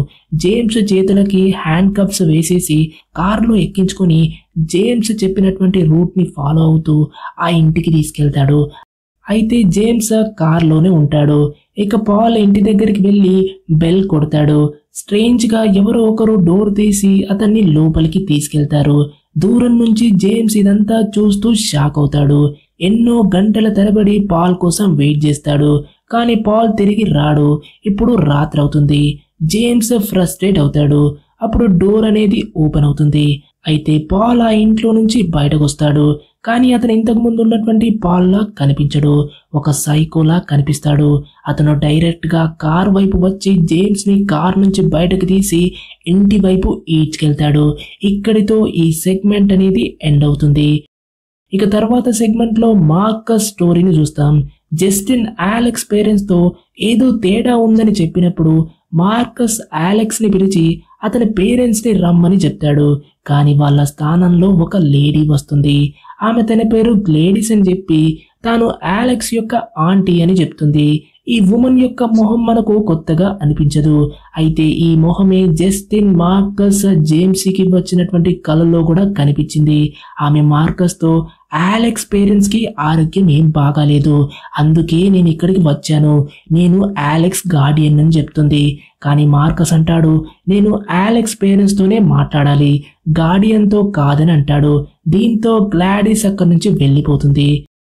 జేమ్స్ చేతులకి హ్యాండ్ కప్స్ వేసేసి కారులో ఎక్కించుకొని జేమ్స్ చెప్పినటువంటి రూట్ ని ఫాలో అవుతూ ఆ ఇంటికి తీసుకెళ్తాడు. అయితే జేమ్స్ కార్లోనే ఉంటాడు. ఇక పాల్ ఇంటి దగ్గరికి వెళ్ళి బెల్ కొడతాడు. స్ట్రేంజ్ గా ఎవరో ఒకరు డోర్ తీసి అతన్ని లోపలికి తీసుకెళ్తారు. దూరం నుంచి జేమ్స్ ఇదంతా చూస్తూ షాక్ అవుతాడు. ఎన్నో గంటల తరబడి పాల్ కోసం వెయిట్ చేస్తాడు. కానీ పాల్ తిరిగి రాడు. ఇప్పుడు రాత్రి అవుతుంది. జేమ్స్ ఫ్రస్ట్రేట్ అవుతాడు. అప్పుడు డోర్ అనేది ఓపెన్ అవుతుంది. అయితే పాల్ ఆ ఇంట్లో నుంచి బయటకు వస్తాడు. కానీ అతను ఇంతకు ముందు ఉన్నటువంటి పాల్ లా కనిపించడు. ఒక సైకోలా కనిపిస్తాడు. అతను డైరెక్ట్ గా కార్ వైపు వచ్చి జేమ్స్ ని కార్ నుంచి బయటకు తీసి ఇంటి వైపు ఈడ్చుకెళ్తాడు. ఇక్కడితో ఈ సెగ్మెంట్ అనేది ఎండ్ అవుతుంది. ఇక తర్వాత సెగ్మెంట్ లో మార్కస్ స్టోరీని చూస్తాం. జస్టిన్ అలెక్స్ పేరెంట్స్ తో ఏదో తేడా ఉందని చెప్పినప్పుడు మార్కస్ అలెక్స్ ని పిలిచి అతని పేరెంట్స్ ని రమ్మని చెప్తాడు. కానీ వాళ్ళ స్థానంలో ఒక లేడీ వస్తుంది. ఆమె తన పేరు గ్లేడిస్ అని చెప్పి తాను అలెక్స్ యొక్క ఆంటీ అని చెప్తుంది. ఈ ఉమెన్ యొక్క మొహం మనకు కొత్తగా అనిపించదు. అయితే ఈ మొహమే జస్టిన్ మార్కస్ జేమ్స్ కి వచ్చినటువంటి కళలో కూడా కనిపించింది. ఆమె మార్కస్ తో అలెక్స్ పేరెంట్స్ కి ఆరోగ్యం ఏం బాగాలేదు, అందుకే నేను ఇక్కడికి వచ్చాను, నేను అలెక్స్ గార్డియన్ అని చెప్తుంది. కానీ మార్కస్ అంటాడు, నేను అలెక్స్ పేరెంట్స్ తోనే మాట్లాడాలి, గార్డియన్ తో కాదని అంటాడు. దీంతో గ్లాడిస్ అక్కడి నుంచి వెళ్ళిపోతుంది.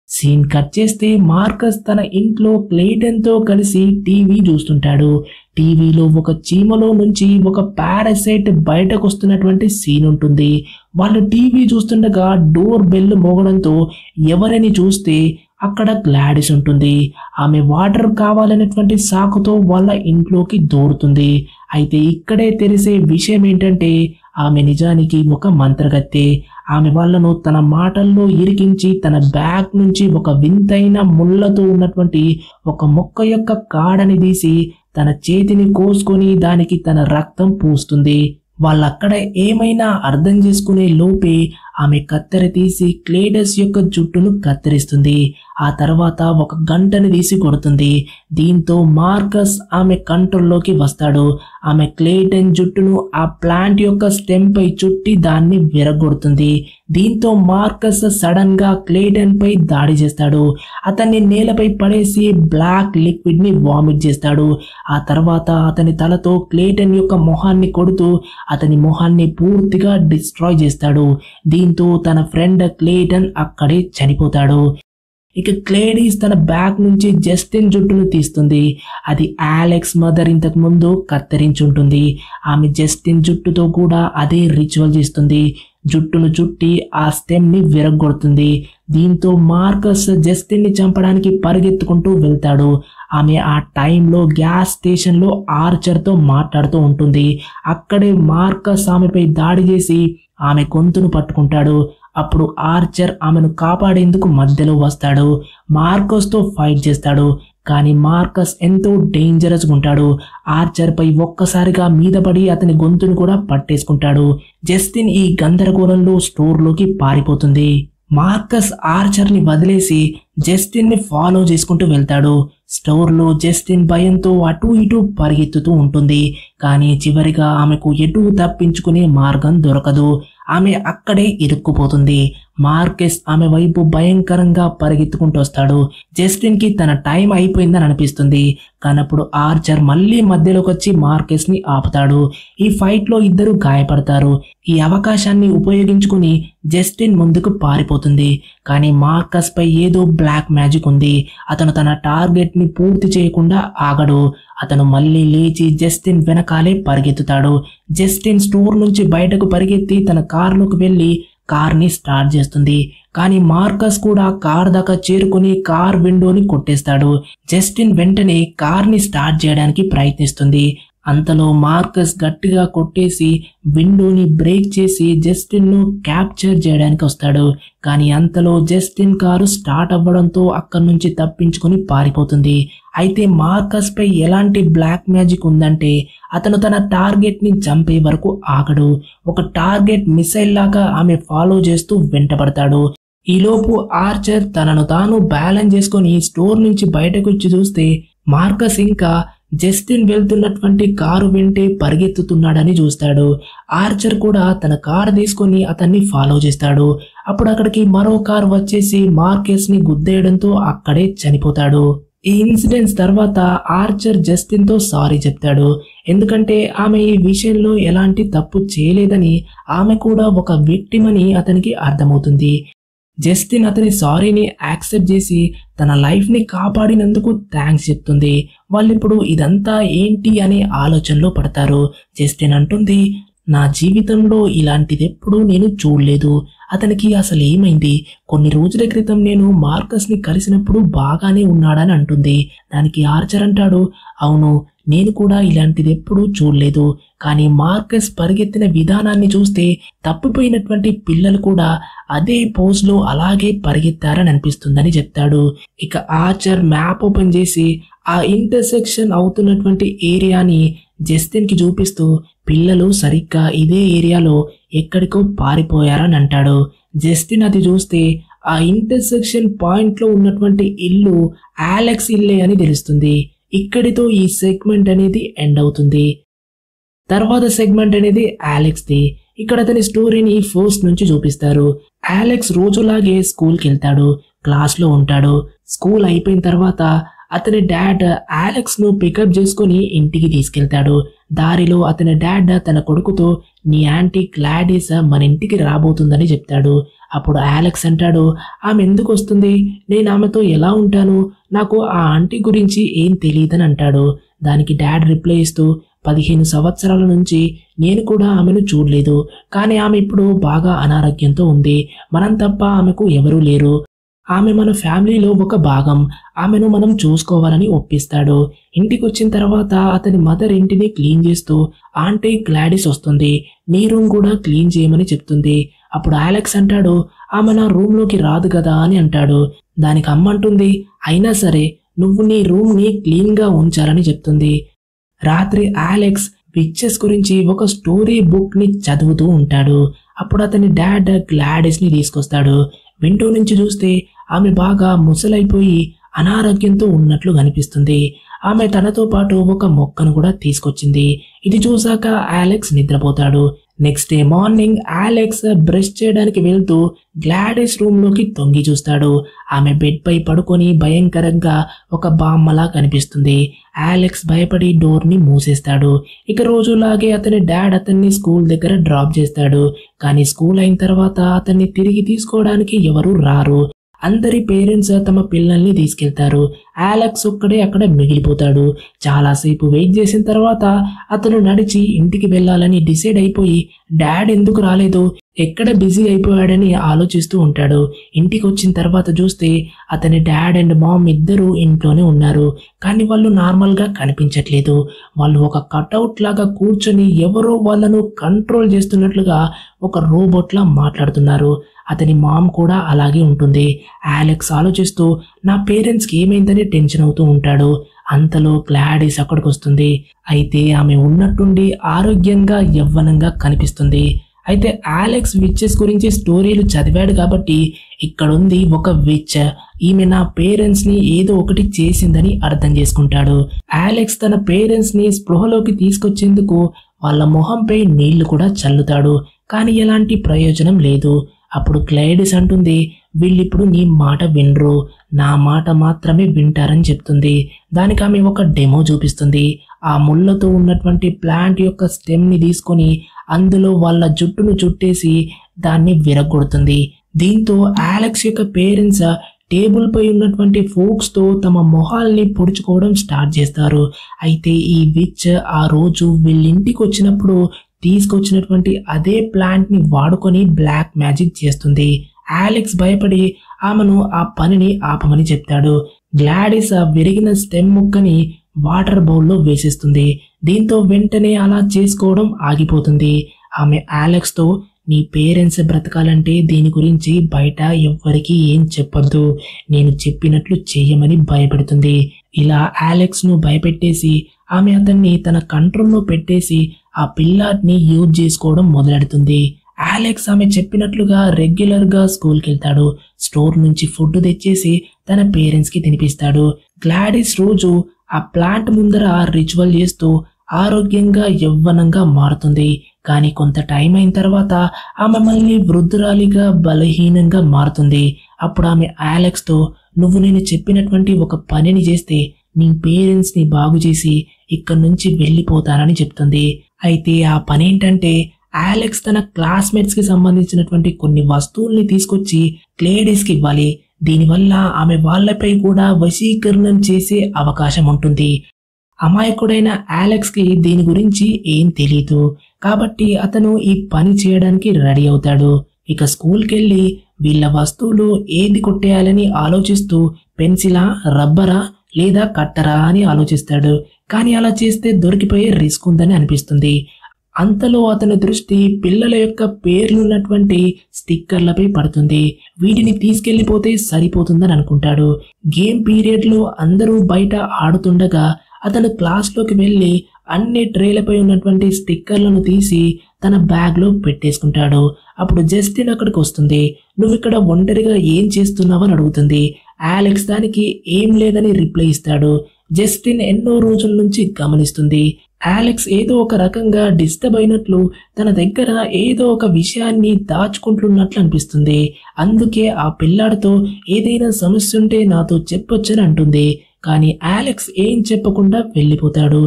సీన్ కట్ చేస్తే మార్కస్ తన ఇంట్లో క్లేటన్ తో కలిసి టీవీ చూస్తుంటాడు. టీవీలో ఒక చీమలో నుంచి ఒక పారాసైట్ బయటకు వస్తున్నటువంటి సీన్ ఉంటుంది. వాళ్ళు టీవీ చూస్తుండగా డోర్ బెల్ మోగడంతో ఎవరని చూస్తే అక్కడ గ్లాడిస్ ఉంటుంది. ఆమె వాటర్ కావాలనేటువంటి సాకుతో వాళ్ళ ఇంట్లోకి దూరుతుంది. అయితే ఇక్కడే తెలిసే విషయం ఏంటంటే ఆమె నిజానికి ఒక మంత్రగత్తె. ఆమె వాళ్ళను తన మాటల్లో ఇరికించి తన బ్యాగ్ నుంచి ఒక వింతైన ముళ్ళతో ఉన్నటువంటి ఒక మొక్క యొక్క కాడని తీసి తన చేతిని కోసుకొని దానికి తన రక్తం పూస్తుంది. వాళ్ళక్కడ ఏమైనా అర్థం చేసుకునే లోపే ఆమె కత్తెర తీసి క్లేడస్ యొక్క జుట్టును కత్తిరిస్తుంది. ఆ తర్వాత ఒక గంటని తీసి కొడుతుంది. దీంతో మార్కస్ ఆమె కంట్రోల్లోకి వస్తాడు. ఆమె క్లేటన్ జుట్టును ఆ ప్లాంట్ యొక్క స్టెమ్ పై చుట్టి దాన్ని విరగొడుతుంది. దీంతో మార్కస్ సడన్ గా క్లేటన్ పై దాడి చేస్తాడు. అతన్ని నేలపై పడేసి బ్లాక్ లిక్విడ్ ని వామిట్ చేస్తాడు. ఆ తర్వాత అతని తలతో క్లేటన్ యొక్క మొహాన్ని కొడుతూ అతని మొహాన్ని పూర్తిగా డిస్ట్రాయ్ చేస్తాడు. దీంతో తన ఫ్రెండ్ క్లేటన్ అక్కడే చనిపోతాడు. ఇక క్లేడీస్ తన బ్యాగ్ నుంచి జస్టిన్ జుట్టును తీస్తుంది. అది అలెక్స్ మదర్ ఇంతకు ముందు కత్తిరించుంటుంది. ఆమె జస్టిన్ జుట్టుతో కూడా అదే రిచువల్ చేస్తుంది. జుట్టును చుట్టి ఆ స్టెమ్ ని విరగొడుతుంది. దీంతో మార్కస్ జస్టిన్ ని చంపడానికి పరిగెత్తుకుంటూ వెళ్తాడు. ఆమె ఆ టైంలో గ్యాస్ స్టేషన్ లో ఆర్చర్ తో మాట్లాడుతూ ఉంటుంది. అక్కడే మార్కస్ ఆమెపై దాడి చేసి ఆమె గొంతును పట్టుకుంటాడు. అప్పుడు ఆర్చర్ ఆమెను కాపాడేందుకు మధ్యలో వస్తాడు. మార్కస్ తో ఫైట్ చేస్తాడు. కానీ మార్కస్ ఎంతో డేంజరస్ ఉంటాడు. ఆర్చర్ పై ఒక్కసారిగా మీద పడి అతని గొంతును కూడా పట్టేసుకుంటాడు. జస్టిన్ ఈ గందరగోళంలో స్టోర్ లోకి పారిపోతుంది. మార్కస్ ఆర్చర్ ని వదిలేసి జస్టిన్ ని ఫాలో చేసుకుంటూ వెళ్తాడు. స్టోర్ లో జస్టిన్ భయంతో అటు ఇటు పరిగెత్తుతూ ఉంటుంది. కానీ చివరిగా ఆమెకు ఎటు తప్పించుకునే మార్గం దొరకదు. ఆమె అక్కడే ఇరుక్కుపోతుంది. మార్కస్ ఆమె వైపు భయంకరంగా పరిగెత్తుకుంటూ వస్తాడు. జస్టిన్ కి తన టైం అయిపోయిందని అనిపిస్తుంది. కానప్పుడు ఆర్చర్ మళ్ళీ మధ్యలోకి వచ్చి మార్కస్ ని ఆపుతాడు. ఈ ఫైట్ లో ఇద్దరు గాయపడతారు. ఈ అవకాశాన్ని ఉపయోగించుకుని జస్టిన్ ముందుకు పారిపోతుంది. కానీ మార్కస్ పై ఏదో బ్లాక్ మ్యాజిక్ ఉంది. అతను తన టార్గెట్ ని పూర్తి చేయకుండా ఆగడు. అతను మళ్ళీ లేచి జస్టిన్ వెనకాలే పరిగెత్తుతాడు. జస్టిన్ స్టోర్ నుంచి బయటకు పరిగెత్తి తన కారులోకి వెళ్లి కార్ ని స్టార్ట్ చేస్తుంది. కానీ మార్కస్ కూడా కార్ దాకా చేరుకుని కార్ విండోని కొట్టేస్తాడు. జస్టిన్ వెంటనే కార్ ని స్టార్ట్ చేయడానికి ప్రయత్నిస్తుంది. అంతలో మార్కస్ గట్టిగా కొట్టేసి విండోని బ్రేక్ చేసి జస్టిన్ ను క్యాప్చర్ చేయడానికి వస్తాడు. కానీ అంతలో జస్టిన్ కారు స్టార్ట్ అవ్వడంతో అక్కడి నుంచి తప్పించుకొని పారిపోతుంది. అయితే మార్కస్ పై ఎలాంటి బ్లాక్ మ్యాజిక్ ఉందంటే అతను తన టార్గెట్ ని చంపే వరకు ఆగడు. ఒక టార్గెట్ మిసైల్ లాగా ఆమె ఫాలో చేస్తూ వెంటబడతాడు. ఈలోపు ఆర్చర్ తనను తాను బ్యాలెన్స్ చేసుకొని స్టోర్ నుంచి బయటకు వచ్చి చూస్తే మార్కస్ ఇంకా జస్టిన్ వెళ్తున్నటువంటి కారు వెంటే పరిగెత్తుతున్నాడని చూస్తాడు. ఆర్చర్ కూడా తన కారు తీసుకొని అతన్ని ఫాలో చేస్తాడు. అప్పుడు అక్కడికి మరో కారు వచ్చేసి మార్కస్ ని గుద్దేయడంతో అక్కడే చనిపోతాడు. ఈ ఇన్సిడెంట్స్ తర్వాత ఆర్చర్ జస్టిన్ తో సారీ చెప్తాడు. ఎందుకంటే ఆమె ఈ విషయంలో ఎలాంటి తప్పు చేయలేదని, ఆమె కూడా ఒక విక్టిమ్ అని అతనికి అర్థమవుతుంది. జస్టిన్ అతని సారీని యాక్సెప్ట్ చేసి తన లైఫ్ ని కాపాడినందుకు థ్యాంక్స్ చెప్తుంది. వాళ్ళిప్పుడు ఇదంతా ఏంటి అనే ఆలోచనలో పడతారు. జస్టిన్ అంటుంది, నా జీవితంలో ఇలాంటిది ఎప్పుడూ నేను చూడలేదు. అతనికి అసలు ఏమైంది? కొన్ని రోజుల క్రితం నేను మార్కస్ ని కలిసినప్పుడు బాగానే ఉన్నాడని అంటుంది. దానికి ఆర్చర్ అంటాడు, అవును, నేను కూడా ఇలాంటిది ఎప్పుడూ చూడలేదు. కానీ మార్కస్ పరిగెత్తిన విధానాన్ని చూస్తే తప్పిపోయినటువంటి పిల్లలు కూడా అదే పోజ్ లో అలాగే పరిగెత్తారని అనిపిస్తుందని చెప్తాడు. ఇక ఆర్చర్ మ్యాప్ ఓపెన్ చేసి ఆ ఇంటర్సెక్షన్ అవుతున్నటువంటి ఏరియాని జస్టిన్ కి చూపిస్తూ పిల్లలు సరిగ్గా ఇదే ఏరియాలో ఎక్కడికో పారిపోయారని అంటాడు. జస్టిన్ అది చూస్తే ఆ ఇంటర్సెక్షన్ పాయింట్ లో ఉన్నటువంటి ఇల్లు అలెక్స్ ఇల్లే అని తెలుస్తుంది. ఇక్కడితో ఈ సెగ్మెంట్ అనేది ఎండ్ అవుతుంది. తర్వాత సెగ్మెంట్ అనేది అలెక్స్ ది. ఇక్కడ అతని స్టోరీని ఫస్ట్ నుంచి చూపిస్తారు. అలెక్స్ రోజులాగే స్కూల్కి వెళ్తాడు, క్లాస్ లో ఉంటాడు. స్కూల్ అయిపోయిన తర్వాత అతని డాడ్ అలెక్స్ ను పికప్ చేసుకుని ఇంటికి తీసుకెళ్తాడు. దారిలో అతని డాడ్ తన కొడుకుతో, నీ ఆంటీ గ్లాడిస్ మన ఇంటికి రాబోతుందని చెప్తాడు. అప్పుడు అలెక్స్ అంటాడు, ఆమె ఎందుకు వస్తుంది? నేను ఆమెతో ఎలా ఉంటాను? నాకు ఆ ఆంటీ గురించి ఏం తెలియదని అంటాడు. దానికి డాడ్ రిప్లై ఇస్తూ, 15 సంవత్సరాల నుంచి నేను కూడా ఆమెను చూడలేదు. కానీ ఆమె ఇప్పుడు బాగా అనారోగ్యంతో ఉంది. మనం తప్ప ఆమెకు ఎవరూ లేరు. ఆమె మన ఫ్యామిలీలో ఒక భాగం. ఆమెను మనం చూసుకోవాలని ఒప్పిస్తాడు. ఇంటికి వచ్చిన తర్వాత అతని మదర్ ఇంటిని క్లీన్ చేస్తూ, ఆంటీ గ్లాడిస్ వస్తుంది, నీ రూమ్ కూడా క్లీన్ చేయమని చెప్తుంది. అప్పుడు అలెక్స్ అంటాడు, ఆమె నా రూమ్ లోకి రాదు కదా అని అంటాడు. దానికి అమ్మ అంటుంది, అయినా సరే నువ్వు నీ రూమ్ ని క్లీన్ గా ఉంచాలని చెప్తుంది. రాత్రి అలెక్స్ విచెస్ గురించి ఒక స్టోరీ బుక్ ని చదువుతూ ఉంటాడు. అప్పుడు అతని డాడ్ గ్లాడిస్ ని తీసుకొస్తాడు. విండో నుంచి చూస్తే ఆమె బాగా ముసలైపోయి అనారోగ్యంతో ఉన్నట్లు కనిపిస్తుంది. ఆమె తనతో పాటు ఒక మొక్కను కూడా తీసుకొచ్చింది. ఇది చూసాక అలెక్స్ నిద్రపోతాడు. Next day morning Alex brush చేయడానికి వెళ్తూ గ్లాడిస్ రూమ్ లోకి తొంగి చూస్తాడు. ఆమె బెడ్ పై పడుకొని భయంకరంగా ఒక బామ్మలా కనిపిస్తుంది. అలెక్స్ భయపడి డోర్ ని మూసేస్తాడు. ఇక రోజులాగే అతని డాడ్ అతన్ని స్కూల్ దగ్గర డ్రాప్ చేస్తాడు. కానీ స్కూల్ అయిన తర్వాత అతన్ని తిరిగి తీసుకోవడానికి ఎవరు రారు. అందరి పేరెంట్స్ తమ పిల్లల్ని తీసుకెళ్తారు. అలెక్స్ ఒక్కడే అక్కడ మిగిలిపోతాడు. చాలాసేపు వెయిట్ చేసిన తర్వాత అతను నడిచి ఇంటికి వెళ్ళాలని డిసైడ్ అయిపోయి డాడ్ ఎందుకు రాలేదు, ఎక్కడ బిజీ అయిపోయాడని ఆలోచిస్తూ ఉంటాడు. ఇంటికి వచ్చిన తర్వాత చూస్తే అతని డాడ్ అండ్ మామ్ ఇద్దరు ఇంట్లోనే ఉన్నారు. కానీ వాళ్ళు నార్మల్ గా కనిపించట్లేదు. వాళ్ళు ఒక కటౌట్ లాగా కూర్చొని ఎవరో వాళ్ళను కంట్రోల్ చేస్తున్నట్లుగా ఒక రోబోట్ లా మాట్లాడుతున్నారు. అతని మామ్ కూడా అలాగే ఉంటుంది. అలెక్స్ ఆలోచిస్తూ నా పేరెంట్స్కి ఏమైందని టెన్షన్ అవుతూ ఉంటాడు. అంతలో గ్లాడిస్ అక్కడికి వస్తుంది. అయితే ఆమె ఉన్నట్టుండి ఆరోగ్యంగా యవ్వనంగా కనిపిస్తుంది. అయితే అలెక్స్ విచెస్ గురించి స్టోరీలు చదివాడు కాబట్టి ఇక్కడుంది ఒక విచ్, ఈమె నా పేరెంట్స్ ని ఏదో ఒకటి చేసిందని అర్థం చేసుకుంటాడు. అలెక్స్ తన పేరెంట్స్ ని స్పృహలోకి తీసుకొచ్చేందుకు వాళ్ళ మొహంపై నీళ్లు కూడా చల్లుతాడు. కానీ ఎలాంటి ప్రయోజనం లేదు. అప్పుడు గ్లాడిస్ అంటుంది, వీళ్ళిప్పుడు నీ మాట వినరు, నా మాట మాత్రమే వింటారని చెప్తుంది. దానికి ఆమె ఒక డెమో చూపిస్తుంది. ఆ ముళ్ళతో ఉన్నటువంటి ప్లాంట్ యొక్క స్టెమ్ ని తీసుకొని అందులో వాళ్ళ జుట్టును చుట్టేసి దాన్ని విరగొడుతుంది. దీంతో అలెక్స్ యొక్క పేరెంట్స్ టేబుల్ పై ఉన్నటువంటి ఫోక్స్ తో తమ మొహాల్ని పొడుచుకోవడం స్టార్ట్ చేస్తారు. అయితే ఈ విచ్ ఆ రోజు వీళ్ళింటికి వచ్చినప్పుడు తీసుకొచ్చినటువంటి అదే ప్లాంట్ ని వాడుకొని బ్లాక్ మ్యాజిక్ చేస్తుంది. అలెక్స్ భయపడి ఆమెను ఆ పనిని ఆపమని చెప్తాడు. గ్లాడిస్ ఆ విరిగిన స్టెమ్ ముక్కని వాటర్ బౌల్లో వేసేస్తుంది. దీంతో వెంటనే అలా చేసుకోవడం ఆగిపోతుంది. ఆమె అలెక్స్ తో నీ పేరెంట్స్ బ్రతకాలంటే దీని గురించి బయట ఎవ్వరికి ఏం చెప్పొద్దు, నేను చెప్పినట్లు చెయ్యమని భయపెడుతుంది. ఇలా అలెక్స్ ను భయపెట్టేసి ఆమె అతన్ని తన కంట్రోల్లో పెట్టేసి ఆ పిల్లాడిని యూజ్ చేసుకోవడం మొదలెడుతుంది. అలెక్స్ ఆమె చెప్పినట్లుగా రెగ్యులర్ గా స్కూల్కి వెళ్తాడు. స్టోర్ నుంచి ఫుడ్ తెచ్చేసి తన పేరెంట్స్ కి తినిపిస్తాడు. గ్లాడిస్ రోజు ఆ ప్లాంట్ ముందర రిచువల్ చేస్తూ ఆరోగ్యంగా యవ్వనంగా మారుతుంది. కానీ కొంత టైం అయిన తర్వాత ఆమె మళ్ళీ వృద్ధురాలిగా బలహీనంగా మారుతుంది. అప్పుడు ఆమె అలెక్స్ తో నువ్వు నేను చెప్పినటువంటి ఒక పనిని చేస్తే నీ పేరెంట్స్ ని బాగు చేసి ఇక్కడి నుంచి వెళ్ళిపోతానని చెప్తుంది. అయితే ఆ పని ఏంటంటే అలెక్స్ తన క్లాస్మేట్స్ కి సంబంధించినటువంటి కొన్ని వస్తువుల్ని తీసుకొచ్చి గ్లాడిస్ కి ఇవ్వాలి. దీనివల్ల ఆమె వాళ్ళపై కూడా వశీకరణం చేసే అవకాశం ఉంటుంది. అమాయకుడైన అలెక్స్ కి దీని గురించి ఏం తెలీదు కాబట్టి అతను ఈ పని చేయడానికి రెడీ అవుతాడు. ఇక స్కూల్కి వెళ్ళి వీళ్ళ వస్తువులు ఏది కొట్టేయాలని ఆలోచిస్తూ పెన్సిలా, రబ్బరా లేదా కట్టరా అని ఆలోచిస్తాడు. కానీ అలా చేస్తే దొరికిపోయే రిస్క్ ఉందని అనిపిస్తుంది. అంతలో అతని దృష్టి పిల్లల యొక్క పేర్లున్నటువంటి స్టిక్కర్లపై పడుతుంది. వీటిని తీసుకెళ్లిపోతే సరిపోతుందని అనుకుంటాడు. గేమ్ పీరియడ్ లో అందరూ బయట ఆడుతుండగా అతను క్లాస్లోకి వెళ్ళి అన్ని ట్రేలపై ఉన్నటువంటి స్టిక్కర్లను తీసి తన బ్యాగ్ లో పెట్టేసుకుంటాడు. అప్పుడు జస్టిన్ అక్కడికి వస్తుంది. నువ్వు ఇక్కడ ఒంటరిగా ఏం చేస్తున్నావని అడుగుతుంది. అలెక్స్ దానికి ఏం లేదని రిప్లై ఇస్తాడు. జస్టిన్ ఎన్నో రోజుల నుంచి గమనిస్తుంది. అలెక్స్ ఏదో ఒక రకంగా డిస్టర్బ్ అయినట్లు, తన దగ్గర ఏదో ఒక విషయాన్ని దాచుకుంటున్నట్లు అనిపిస్తుంది. అందుకే ఆ పిల్లాడితో ఏదైనా సమస్య ఉంటే నాతో చెప్పొచ్చని అంటుంది. కానీ అలెక్స్ ఏం చెప్పకుండా వెళ్ళిపోతాడు.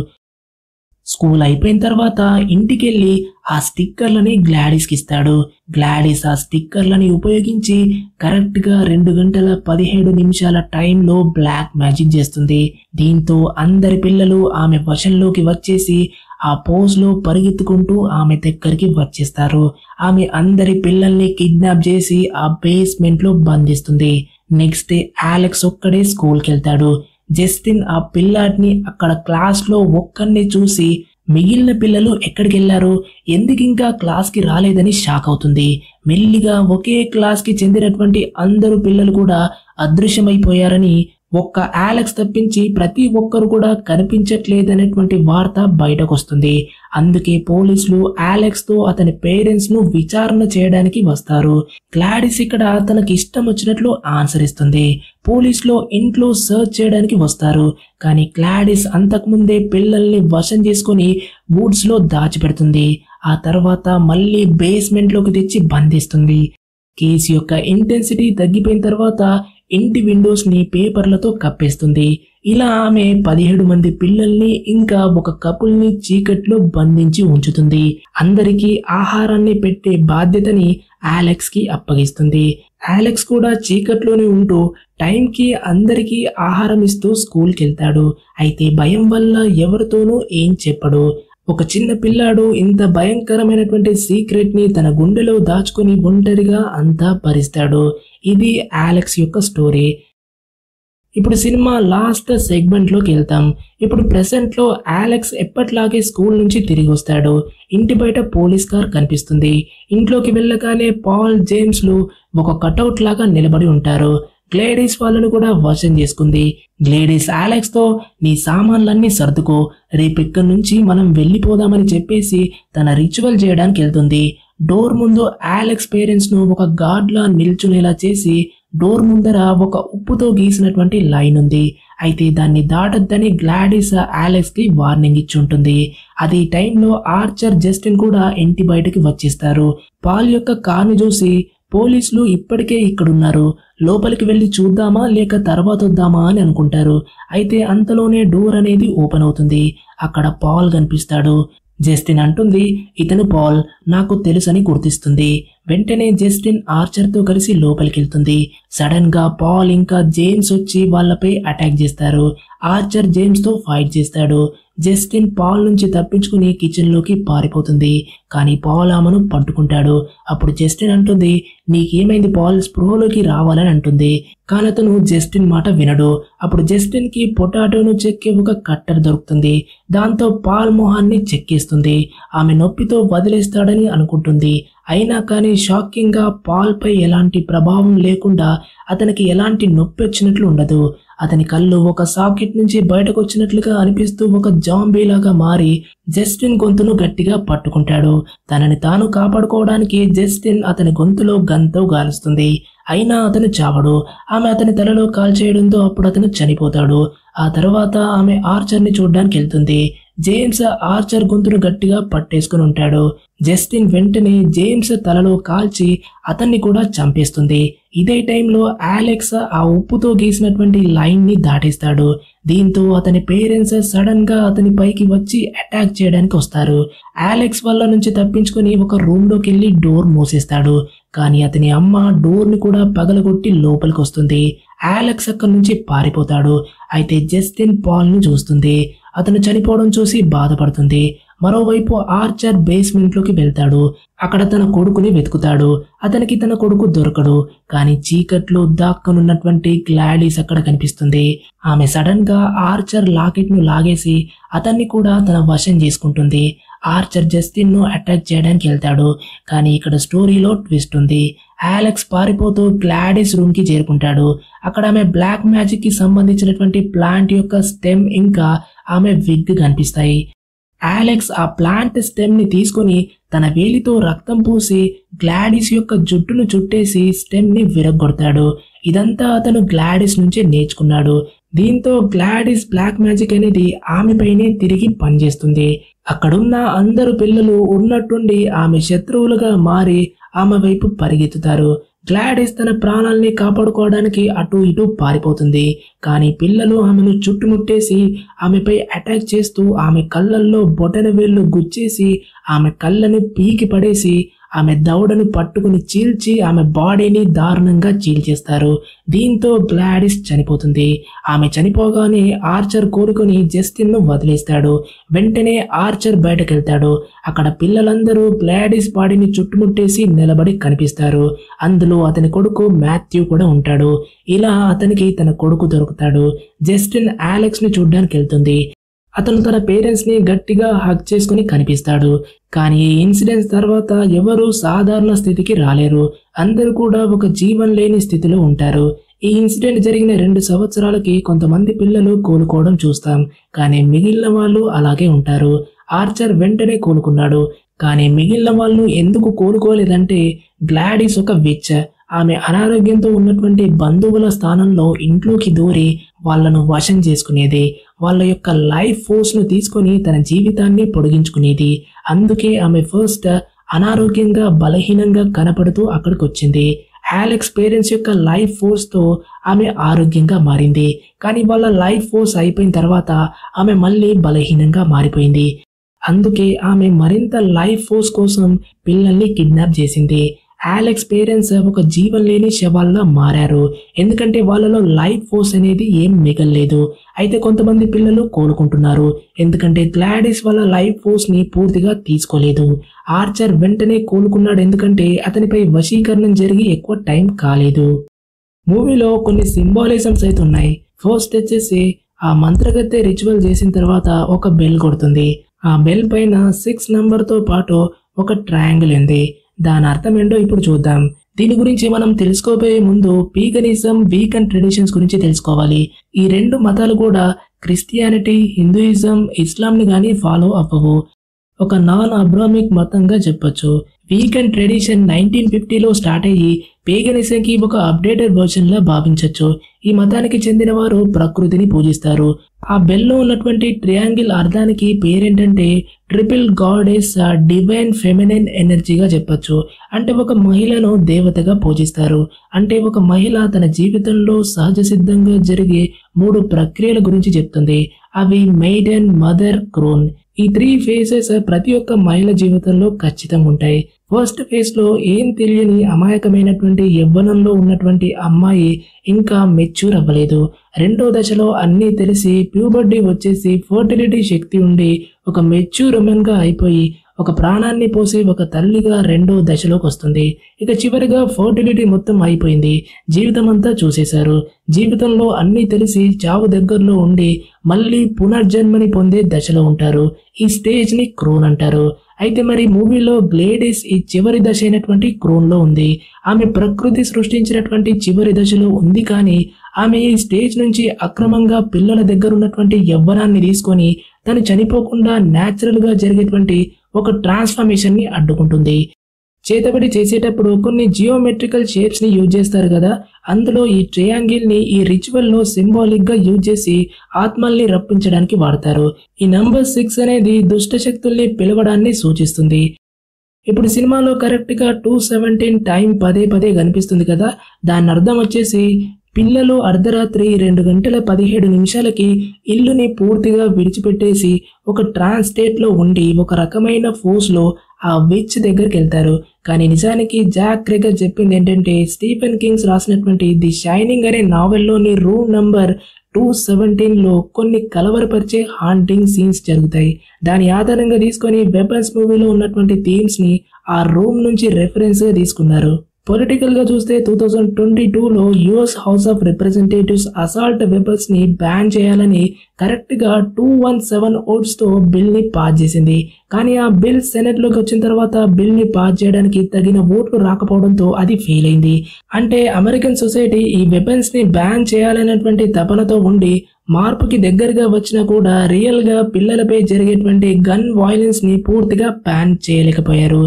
స్కూల్ అయిపోయిన తర్వాత ఇంటికెళ్ళి ఆ స్టిక్కర్లని గ్లాడిస్కి ఇస్తాడు. గ్లాడిస్ ఆ స్టిక్కర్లని ఉపయోగించి కరెక్ట్ గా 2 గంటల 17 నిమిషాల టైంలో బ్లాక్ మ్యాజిక్ చేస్తుంది. దీంతో అందరి పిల్లలు ఆమె వశంలోకి వచ్చేసి ఆ పోజ్ లో పరిగెత్తుకుంటూ ఆమె దగ్గరికి వచ్చేస్తారు. ఆమె అందరి పిల్లల్ని కిడ్నాప్ చేసి ఆ బేస్మెంట్ లో బంధిస్తుంది. నెక్స్ట్ డే అలెక్స్ ఒక్కడే స్కూల్కి వెళ్తాడు. జస్టిన్ ఆ పిల్లాడిని అక్కడ క్లాస్ లో ఒక్కరిని చూసి మిగిలిన పిల్లలు ఎక్కడికి వెళ్లారు, ఎందుకు ఇంకా క్లాస్ కి రాలేదని షాక్ అవుతుంది. మెల్లిగా ఒకే క్లాస్ కి చెందినటువంటి అందరూ పిల్లలు కూడా అదృశ్యమైపోయారని ఒక్క అలెక్స్ తప్పించి ప్రతి ఒక్కరు కూడా కనిపించట్లేదనేటువంటి వార్త బయటకు వస్తుంది. అందుకే పోలీసులు అలెక్స్ తో అతని పేరెంట్స్ ను విచారణ చేయడానికి వస్తారు. గ్లాడిస్ ఇక్కడ తనకి ఇష్టం వచ్చినట్లు ఆన్సర్ ఇస్తుంది. పోలీసులు ఇంట్లో సర్చ్ చేయడానికి వస్తారు. కానీ గ్లాడిస్ అంతకుముందే పిల్లల్ని వశం చేసుకుని వుడ్స్ లో దాచిపెడుతుంది. ఆ తర్వాత మళ్ళీ బేస్మెంట్ లోకి తెచ్చి బంధిస్తుంది. కేసు యొక్క ఇంటెన్సిటీ తగ్గిపోయిన తర్వాత ఇంటి విండోస్ ని పేపర్లతో కప్పేస్తుంది. ఇలా ఆమె 17 మంది పిల్లల్ని ఇంకా ఒక కపుల్ ని చీకట్లో బంధించి ఉంచుతుంది. అందరికీ ఆహారాన్ని పెట్టే బాధ్యతని అలెక్స్ కి అప్పగిస్తుంది. అలెక్స్ కూడా చీకట్లోనే ఉంటూ టైంకి అందరికీ ఆహారం ఇస్తూ స్కూల్కి వెళ్తాడు. అయితే భయం వల్ల ఎవరితోనూ ఏం చెప్పడు. ఒక చిన్న పిల్లాడు ఇంత భయంకరమైనటువంటి సీక్రెట్ ని తన గుండెలో దాచుకుని ఒంటరిగా అంతా భరిస్తాడు. ఇది అలెక్స్ యొక్క స్టోరీ. ఇప్పుడు సినిమా లాస్ట్ సెగ్మెంట్ లోకి వెళ్తాం. ఇప్పుడు ప్రెసెంట్ లో అలెక్స్ ఎప్పట్లాగే స్కూల్ నుంచి తిరిగి వస్తాడు. ఇంటి బయట పోలీస్ కార్ కనిపిస్తుంది. ఇంట్లోకి వెళ్ళగానే పాల్, జేమ్స్ లు ఒక కటౌట్ లాగా నిలబడి ఉంటారు. గ్లాడిస్ వాళ్ళను కూడా వశం చేసుకుంది. గ్లాడిస్ అలెక్స్ తో నీ సామాన్లన్నీ సర్దుకో, రేపిక్కడి నుంచి మనం వెళ్ళిపోదామని చెప్పేసి తన రిచువల్ చేయడానికి వెళ్తుంది. డోర్ ముందు అలెక్స్ పేరెంట్స్ ను ఒక గార్డ్ లా నిల్చునేలా చేసి డోర్ ముందర ఒక ఉప్పుతో గీసినటువంటి లైన్ ఉంది. అయితే దాన్ని దాటొద్దని గ్లాడిస్ అలెక్స్ కి వార్నింగ్ ఇచ్చి ఉంటుంది. అదే టైంలో ఆర్చర్, జస్టిన్ కూడా ఇంటి బయటకి వచ్చేస్తారు. పాల్ యొక్క కార్ని చూసి పోలీసులు ఇప్పటికే ఇక్కడున్నారు, లోపలికి వెళ్ళి చూద్దామా లేక తర్వాత వద్దామా అని అనుకుంటారు. అయితే అంతలోనే డోర్ అనేది ఓపెన్ అవుతుంది. అక్కడ పాల్ కనిపిస్తాడు. జస్టిన్ అంటుంది, ఇతను పాల్, నాకు తెలుసని గుర్తిస్తుంది. వెంటనే జస్టిన్ ఆర్చర్ తో కలిసి లోపలికి వెళ్తుంది. సడన్ గా పాల్ ఇంకా జేమ్స్ వచ్చి వాళ్ళపై అటాక్ చేస్తారు. ఆర్చర్ జేమ్స్ తో ఫైట్ చేస్తాడు. జస్టిన్ పాల్ నుంచి తప్పించుకుని కిచెన్ లోకి పారిపోతుంది. కానీ పాల్ ఆమెను పట్టుకుంటాడు. అప్పుడు జస్టిన్ అంటుంది, నీకేమైంది పాల్, స్పృహలోకి రావాలని అంటుంది. కానీ అతను జస్టిన్ మాట వినడు. అప్పుడు జస్టిన్ కి పొటాటోను చెక్కే ఒక కట్టర్ దొరుకుతుంది. దాంతో పాల్ మొహాన్ని చెక్కేస్తుంది. ఆమె నొప్పితో వదిలేస్తాడని అనుకుంటుంది. అయినా కానీ షాకింగ్ గా పాల్ పై ఎలాంటి ప్రభావం లేకుండా అతనికి ఎలాంటి నొప్పి వచ్చినట్లు ఉండదు. అతని కళ్ళు ఒక సాకెట్ నుంచి బయటకు వచ్చినట్లుగా అనిపిస్తూ ఒక జాంబీ లాగా మారి జస్టిన్ గొంతును గట్టిగా పట్టుకుంటాడు. తనని తాను కాపాడుకోవడానికి జస్టిన్ అతని గొంతులో గన్తో గాలుస్తుంది. అయినా అతను చావడు. ఆమె అతని తలలో కాల్చేయడంతో అప్పుడు అతను చనిపోతాడు. ఆ తర్వాత ఆమె ఆర్చర్ ని చూడడానికి వెళ్తుంది. జేమ్స్ ఆర్చర్ గొంతును గట్టిగా పట్టేసుకుని ఉంటాడు. జస్టిన్ వెంటనే జేమ్స్ తలలో కాల్చి అతన్ని కూడా చంపేస్తుంది. ఇదే టైంలో అలెక్స్ ఆ ఉప్పుతో గీసినటువంటి లైన్ ని దాటేస్తాడు. దీంతో అతని పేరెంట్స్ సడన్ గా అతని పైకి వచ్చి అటాక్ చేయడానికి వస్తారు. అలెక్స్ వాళ్ళ నుంచి తప్పించుకుని ఒక రూమ్ లోకి వెళ్లి డోర్ మూసేస్తాడు. కానీ అతని అమ్మ డోర్ ని కూడా పగలగొట్టి లోపలికి వస్తుంది. అలెక్స్ అక్కడి నుంచి పారిపోతాడు. అయితే జస్టిన్ పాల్ ని చూస్తుంది. అతను చనిపోవడం చూసి బాధపడుతుంది. మరోవైపు ఆర్చర్ బేస్మెంట్ లోకి వెళ్తాడు. అక్కడ తన కొడుకుని వెతుకుతాడు. అతనికి తన కొడుకు దొరకడు. కానీ చీకట్లో దాక్కనున్నటువంటి గ్లాడిస్ అక్కడ కనిపిస్తుంది. ఆమె సడన్ గా ఆర్చర్ లాకెట్ ను లాగేసి అతన్ని కూడా తన వశం చేసుకుంటుంది. ఆర్చర్ జస్టిన్ ను అటాక్ చేయడానికి వెళ్తాడు. కానీ ఇక్కడ స్టోరీలో ట్విస్ట్ ఉంది. అలెక్స్ పారిపోతూ గ్లాడిస్ రూమ్ కి చేరుకుంటాడు. అక్కడ ఆమె బ్లాక్ మ్యాజిక్ కి సంబంధించినటువంటి ప్లాంట్ యొక్క స్టెమ్ ఇంకా ఆమె విగ్ కనిపిస్తాయి. అలెక్స్ ఆ ప్లాంట్ స్టెమ్ ని తీసుకుని తన వేలితో రక్తం పూసి గ్లాడిస్ యొక్క జుట్టును చుట్టేసి స్టెమ్ ని విరగ్గొడతాడు. ఇదంతా అతను గ్లాడిస్ నుంచే నేర్చుకున్నాడు. దీంతో గ్లాడిస్ బ్లాక్ మ్యాజిక్ అనేది ఆమెపైనే తిరిగి పనిచేస్తుంది. అక్కడున్న అందరు పిల్లలు ఉన్నట్టుండి ఆమె శత్రువులుగా మారి ఆమె వైపు పరిగెత్తుతారు. గ్లాడిస్ తన ప్రాణాల్ని కాపాడుకోవడానికి అటు ఇటు పారిపోతుంది. కానీ పిల్లలు ఆమెను చుట్టుముట్టేసి ఆమెపై అటాక్ చేస్తూ ఆమె కళ్ళల్లో బొటన వేళ్లు గుచ్చేసి ఆమె కళ్ళని పీకి పడేసి ఆమె దవడను పట్టుకుని చీల్చి ఆమె బాడీని దారుణంగా చీల్చేస్తారు. దీంతో గ్లాడిస్ చనిపోతుంది. ఆమె చనిపోగానే ఆర్చర్ కోరుకుని జస్టిన్ ను వదిలేస్తాడు. వెంటనే ఆర్చర్ బయటకెళ్తాడు. అక్కడ పిల్లలందరూ గ్లాడిస్ బాడీని చుట్టుముట్టేసి నిలబడి కనిపిస్తారు. అందులో అతని కొడుకు మాథ్యూ కూడా ఉంటాడు. ఇలా అతనికి తన కొడుకు దొరుకుతాడు. జస్టిన్ అలెక్స్ ని చూడ్డానికి వెళ్తుంది. అతను తన పేరెంట్స్ ని గట్టిగా హగ్ చేసుకుని కనిపిస్తాడు. కానీ ఈ ఇన్సిడెంట్స్ తర్వాత ఎవరు సాధారణ స్థితికి రాలేరు. అందరూ కూడా ఒక జీవం లేని స్థితిలో ఉంటారు. ఈ ఇన్సిడెంట్ జరిగిన 2 సంవత్సరాలకి కొంతమంది పిల్లలు కోలుకోవడం చూస్తాం, కానీ మిగిలిన వాళ్ళు అలాగే ఉంటారు. ఆర్చర్ వెంటనే కోలుకున్నాడు, కానీ మిగిలిన వాళ్ళు ఎందుకు కోలుకోలేదంటే గ్లాడిస్ ఒక విచ్. ఆమె అనారోగ్యంతో ఉన్నటువంటి బంధువుల స్థానంలో ఇంట్లోకి దూరి వాళ్ళను వశం చేసుకునేది. వాళ్ళ యొక్క లైఫ్ ఫోర్స్ ను తీసుకొని తన జీవితాన్ని పొడిగించుకునేది. అందుకే ఆమె ఫస్ట్ అనారోగ్యంగా బలహీనంగా కనపడుతూ అక్కడికి వచ్చింది. అలెక్స్ పేరెంట్స్ యొక్క లైఫ్ ఫోర్స్ తో ఆమె ఆరోగ్యంగా మారింది, కానీ వాళ్ళ లైఫ్ ఫోర్స్ అయిపోయిన తర్వాత ఆమె మళ్ళీ బలహీనంగా మారిపోయింది. అందుకే ఆమె మరింత లైఫ్ ఫోర్స్ కోసం పిల్లల్ని కిడ్నాప్ చేసింది. అలెక్స్ పేరెంట్స్ ఒక జీవం లేని శవాల్లా మారారు, ఎందుకంటే వాళ్ళలో లైఫ్ ఫోర్స్ అనేది ఏం మిగల్లేదు. అయితే కొంతమంది పిల్లలు కోలుకుంటున్నారు, ఎందుకంటే గ్లాడిస్ వాళ్ళ లైఫ్ ఫోర్స్ ని పూర్తిగా తీసుకోలేదు. ఆర్చర్ వెంటనే కోలుకున్నాడు, ఎందుకంటే అతనిపై వశీకరణం జరిగి ఎక్కువ టైం కాలేదు. మూవీలో కొన్ని సింబాలిజమ్స్ అయితే ఉన్నాయి. ఫస్ట్ వచ్చేసి ఆ మంత్రగత్తె రిచువల్ చేసిన తర్వాత ఒక బెల్ కొడుతుంది. ఆ బెల్ పైన 6 నంబర్తో పాటు ఒక ట్రయాంగిల్ ఉంది. దాని అర్థం ఏంటో ఇప్పుడు చూద్దాం. దీని గురించి మనం తెలుసుకోబోయే ముందు పీగనిజం, వీగన్ ట్రెడిషన్స్ గురించి తెలుసుకోవాలి. ఈ 2 మతాలు కూడా క్రిస్టియానిటీ, హిందూయిజం, ఇస్లాంని కానీ ఫాలో అవ్వవు. ఒక నాన్ అబ్రామిక్ మతంగా చెప్పొచ్చు. వీగన్ ట్రెడిషన్ 1950లో స్టార్ట్ అయ్యి పేగనిజంకి ఒక అప్డేటెడ్ వర్షన్ లా భావించవచ్చు. ఈ మతానికి చెందిన వారు ప్రకృతిని పూజిస్తారు. ఆ బెల్లో ఉన్నటువంటి ట్రయాంగిల్ అర్థానికి పేరేంటంటే ట్రిపుల్ గాడెస్ డివైన్ ఫెమినైన్ ఎనర్జీగా చెప్పొచ్చు. అంటే ఒక మహిళను దేవతగా పూజిస్తారు. అంటే ఒక మహిళ తన జీవితంలో సహజ సిద్ధంగా జరిగే 3 ప్రక్రియల గురించి చెప్తుంది. అవి మెయిడెన్, మదర్, క్రోన్. ఈ 3 ఫేసెస్ ప్రతి ఒక్క మహిళ జీవితంలో ఖచ్చితంగా ఉంటాయి. ఫస్ట్ ఫేజ్ లో ఏం తెలియని అమాయకమైనటువంటి యవ్వనంలో ఉన్నటువంటి అమ్మాయి ఇంకా మెచ్యూర్ అవ్వలేదు. రెండో దశలో అన్నీ తెలిసి ప్యూబర్టీ వచ్చేసి ఫర్టిలిటీ శక్తి ఉండి ఒక మెచ్యూర్ ఉమెన్ గా అయిపోయి ఒక ప్రాణాన్ని పోసి ఒక తల్లిగా రెండో దశలోకి వస్తుంది. ఇక చివరిగా ఫర్టిలిటీ మొత్తం అయిపోయింది, జీవితం అంతా చూసేశారు. జీవితంలో అన్నీ తెలిసి చావు దగ్గరలో ఉండి మళ్ళీ పునర్జన్మని పొందే దశలో ఉంటారు. ఈ స్టేజ్ ని క్రోన్ అంటారు. అయితే మరి మూవీలో గ్లేడిస్ ఈ చివరి దశ అయినటువంటి క్రోన్ లో ఉంది. ఆమె ప్రకృతి సృష్టించినటువంటి చివరి దశలో ఉంది, కానీ ఆమె ఈ స్టేజ్ నుంచి అక్రమంగా పిల్లల దగ్గర ఉన్నటువంటి యవ్వనాన్ని తీసుకొని తను చనిపోకుండా న్యాచురల్ గా జరిగేటువంటి ఒక ట్రాన్స్ఫర్మేషన్ ని అడ్డుకుంటుంది. చేతబడి చేసేటప్పుడు కొన్ని జియోమెట్రికల్ షేప్స్ ని యూజ్ చేస్తారు కదా, అందులో ఈ ట్రయాంగిల్ ని ఈ రిచువల్ లో సింబాలిక్ గా యూజ్ చేసి ఆత్మల్ని రప్పించడానికి వాడతారు. ఈ నంబర్ 6 అనేది దుష్ట శక్తుల్ని పిలవడాన్ని సూచిస్తుంది. ఇప్పుడు సినిమాలో కరెక్ట్ గా 2:17 టైం పదే పదే కనిపిస్తుంది కదా, దాని అర్థం వచ్చేసి పిల్లలు అర్ధరాత్రి 2:17 ఇల్లుని పూర్తిగా విడిచిపెట్టేసి ఒక ట్రాన్స్ స్టేట్ లో ఉండి ఒక రకమైన ఫోర్స్ లో ఆ విచ్ దగ్గరికి వెళ్తారు. కానీ నిజానికి జాక్ క్రెగర్ చెప్పింది ఏంటంటే స్టీఫెన్ కింగ్స్ రాసినటువంటి ది షైనింగ్ అనే నావెల్లోని రూమ్ నంబర్ 217లో కొన్ని కలవరపరిచే హాంటింగ్ సీన్స్ జరుగుతాయి. దాని ఆధారంగా తీసుకొని వెపన్స్ మూవీలో ఉన్నటువంటి థీమ్స్ ని ఆ రూమ్ నుంచి రెఫరెన్స్ గా తీసుకున్నారు. పొలిటికల్ గా చూస్తే 2022లో US house of representatives assault weapons ని బ్యాన్ చేయాలని కరెక్ట్ గా 217 ఓట్స్ తో బిల్ ని పాస్ చేసింది. కానీ ఆ బిల్ సెనెట్ లోకి వచ్చిన తర్వాత బిల్ ని పాస్ చేయడానికి తగిన ఓట్లు రాకపోవడంతో అది ఫెయిల్ అయింది. అంటే అమెరికన్ సొసైటీ ఈ వెపన్స్ ని బ్యాన్ చేయాలనేటువంటి తపనతో ఉండి మార్పుకి దగ్గరగా వచ్చినా కూడా రియల్ గా పిల్లలపై జరిగేటువంటి గన్ వైలెన్స్ ని పూర్తిగా బ్యాన్ చేయలేకపోయారు.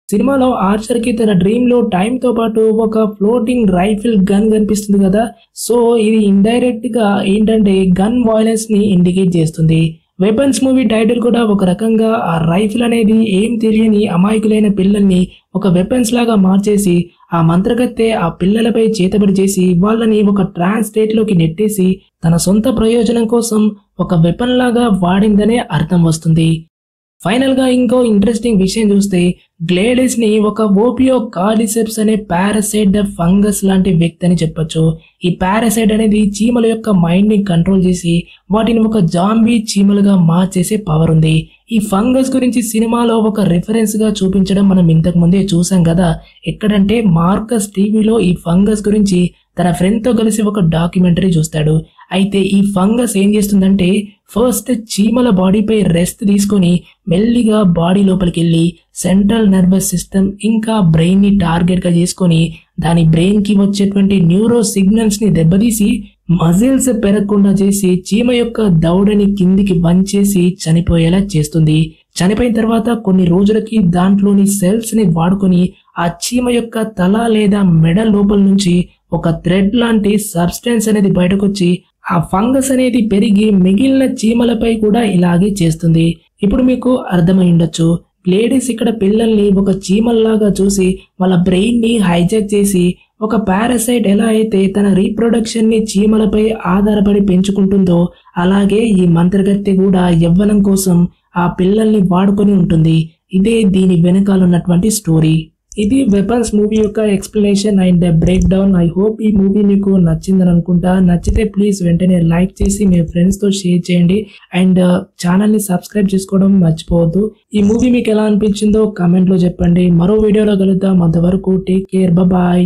సినిమాలో ఆర్చర్ కి తన డ్రీమ్ లో టైం తో పాటు ఒక ఫ్లోటింగ్ రైఫిల్ గన్ కనిపిస్తుంది కదా, సో ఇది ఇండైరెక్ట్ గా ఏంటంటే గన్ వైలెన్స్ ని ఇండికేట్ చేస్తుంది. వెపన్స్ మూవీ టైటిల్ కూడా ఒక రకంగా ఆ రైఫిల్ అనేది ఏం తెలియని అమాయకులైన పిల్లల్ని ఒక వెపన్స్ లాగా మార్చేసి ఆ మంత్రగత్తె ఆ పిల్లలపై చేతబడి చేసి వాళ్ళని ఒక ట్రాన్స్ స్టేట్ లోకి నెట్టేసి తన సొంత ప్రయోజనం కోసం ఒక వెపన్ లాగా వాడిందనే అర్థం వస్తుంది. ఫైనల్ గా ఇంకో ఇంట్రెస్టింగ్ విషయం చూస్తే గ్లేడిస్ ని ఒక ఓపియో కార్డిసెప్స్ అనే పారాసైట్ ఫంగస్ లాంటి వ్యక్తి అని చెప్పొచ్చు. ఈ పారాసైట్ అనేది చీమల యొక్క మైండ్ ని కంట్రోల్ చేసి వాటిని ఒక జాంబీ చీమలుగా మార్చేసే పవర్ ఉంది. ఈ ఫంగస్ గురించి సినిమాలో ఒక రిఫరెన్స్ గా చూపించడం మనం ఇంతకు ముందే చూసాం కదా, ఎక్కడంటే మార్కస్ టీవీలో ఈ ఫంగస్ గురించి తన ఫ్రెండ్ తో కలిసి ఒక డాక్యుమెంటరీ చూస్తాడు. అయితే ఈ ఫంగస్ ఏం చేస్తుందంటే ఫస్ట్ చీమల బాడీపై రెస్ట్ తీసుకొని మెల్లిగా బాడీ లోపలికి వెళ్ళి సెంట్రల్ నర్వస్ సిస్టమ్ ఇంకా బ్రెయిన్ ని టార్గెట్ గా చేసుకొని దాని బ్రెయిన్ కి వచ్చేటువంటి న్యూరో సిగ్నల్స్ ని దెబ్బతీసి మజిల్స్ పెరగకుండా చేసి చీమ యొక్క దవడని కిందికి వంచేసి చనిపోయేలా చేస్తుంది. చనిపోయిన తర్వాత కొన్ని రోజులకి దాంట్లోని సెల్స్ ని వాడుకొని ఆ చీమ యొక్క తల లేదా మెడ లోపల నుంచి ఒక థ్రెడ్ లాంటి సబ్స్టెన్స్ అనేది బయటకొచ్చి ఆ ఫంగస్ అనేది పెరిగి మిగిలిన చీమలపై కూడా ఇలాగే చేస్తుంది. ఇప్పుడు మీకు అర్థమై ఉండొచ్చు, లేడీస్ ఇక్కడ పిల్లల్ని ఒక చీమల్లాగా చూసి వాళ్ళ బ్రెయిన్ ని హైజాక్ చేసి ఒక పారాసైట్ ఎలా అయితే తన రీప్రొడక్షన్ ని చీమలపై ఆధారపడి పెంచుకుంటుందో అలాగే ఈ మంత్రగత్తె కూడా యవ్వనం కోసం ఆ పిల్లల్ని వాడుకొని ఉంటుంది. ఇదే దీని వెనకాల ఉన్నటువంటి స్టోరీ. ఇది వెపన్స్ మూవీ యొక్క explanation and break down. I hope ఈ మూవీ మీకు నచ్చిందని అనుకుంటా. నచ్చితే ప్లీజ్ వెంటనే లైక్ చేసి మీ ఫ్రెండ్స్ తో షేర్ చేయండి అండ్ ఛానల్ ని సబ్స్క్రైబ్ చేసుకోవడం మర్చిపోవద్దు. ఈ మూవీ మీకు ఎలా అనిపించిందో కామెంట్ లో చెప్పండి. మరో వీడియోలో కలుద్దాం. అంతవరకు టేక్ కేర్, బాయ్.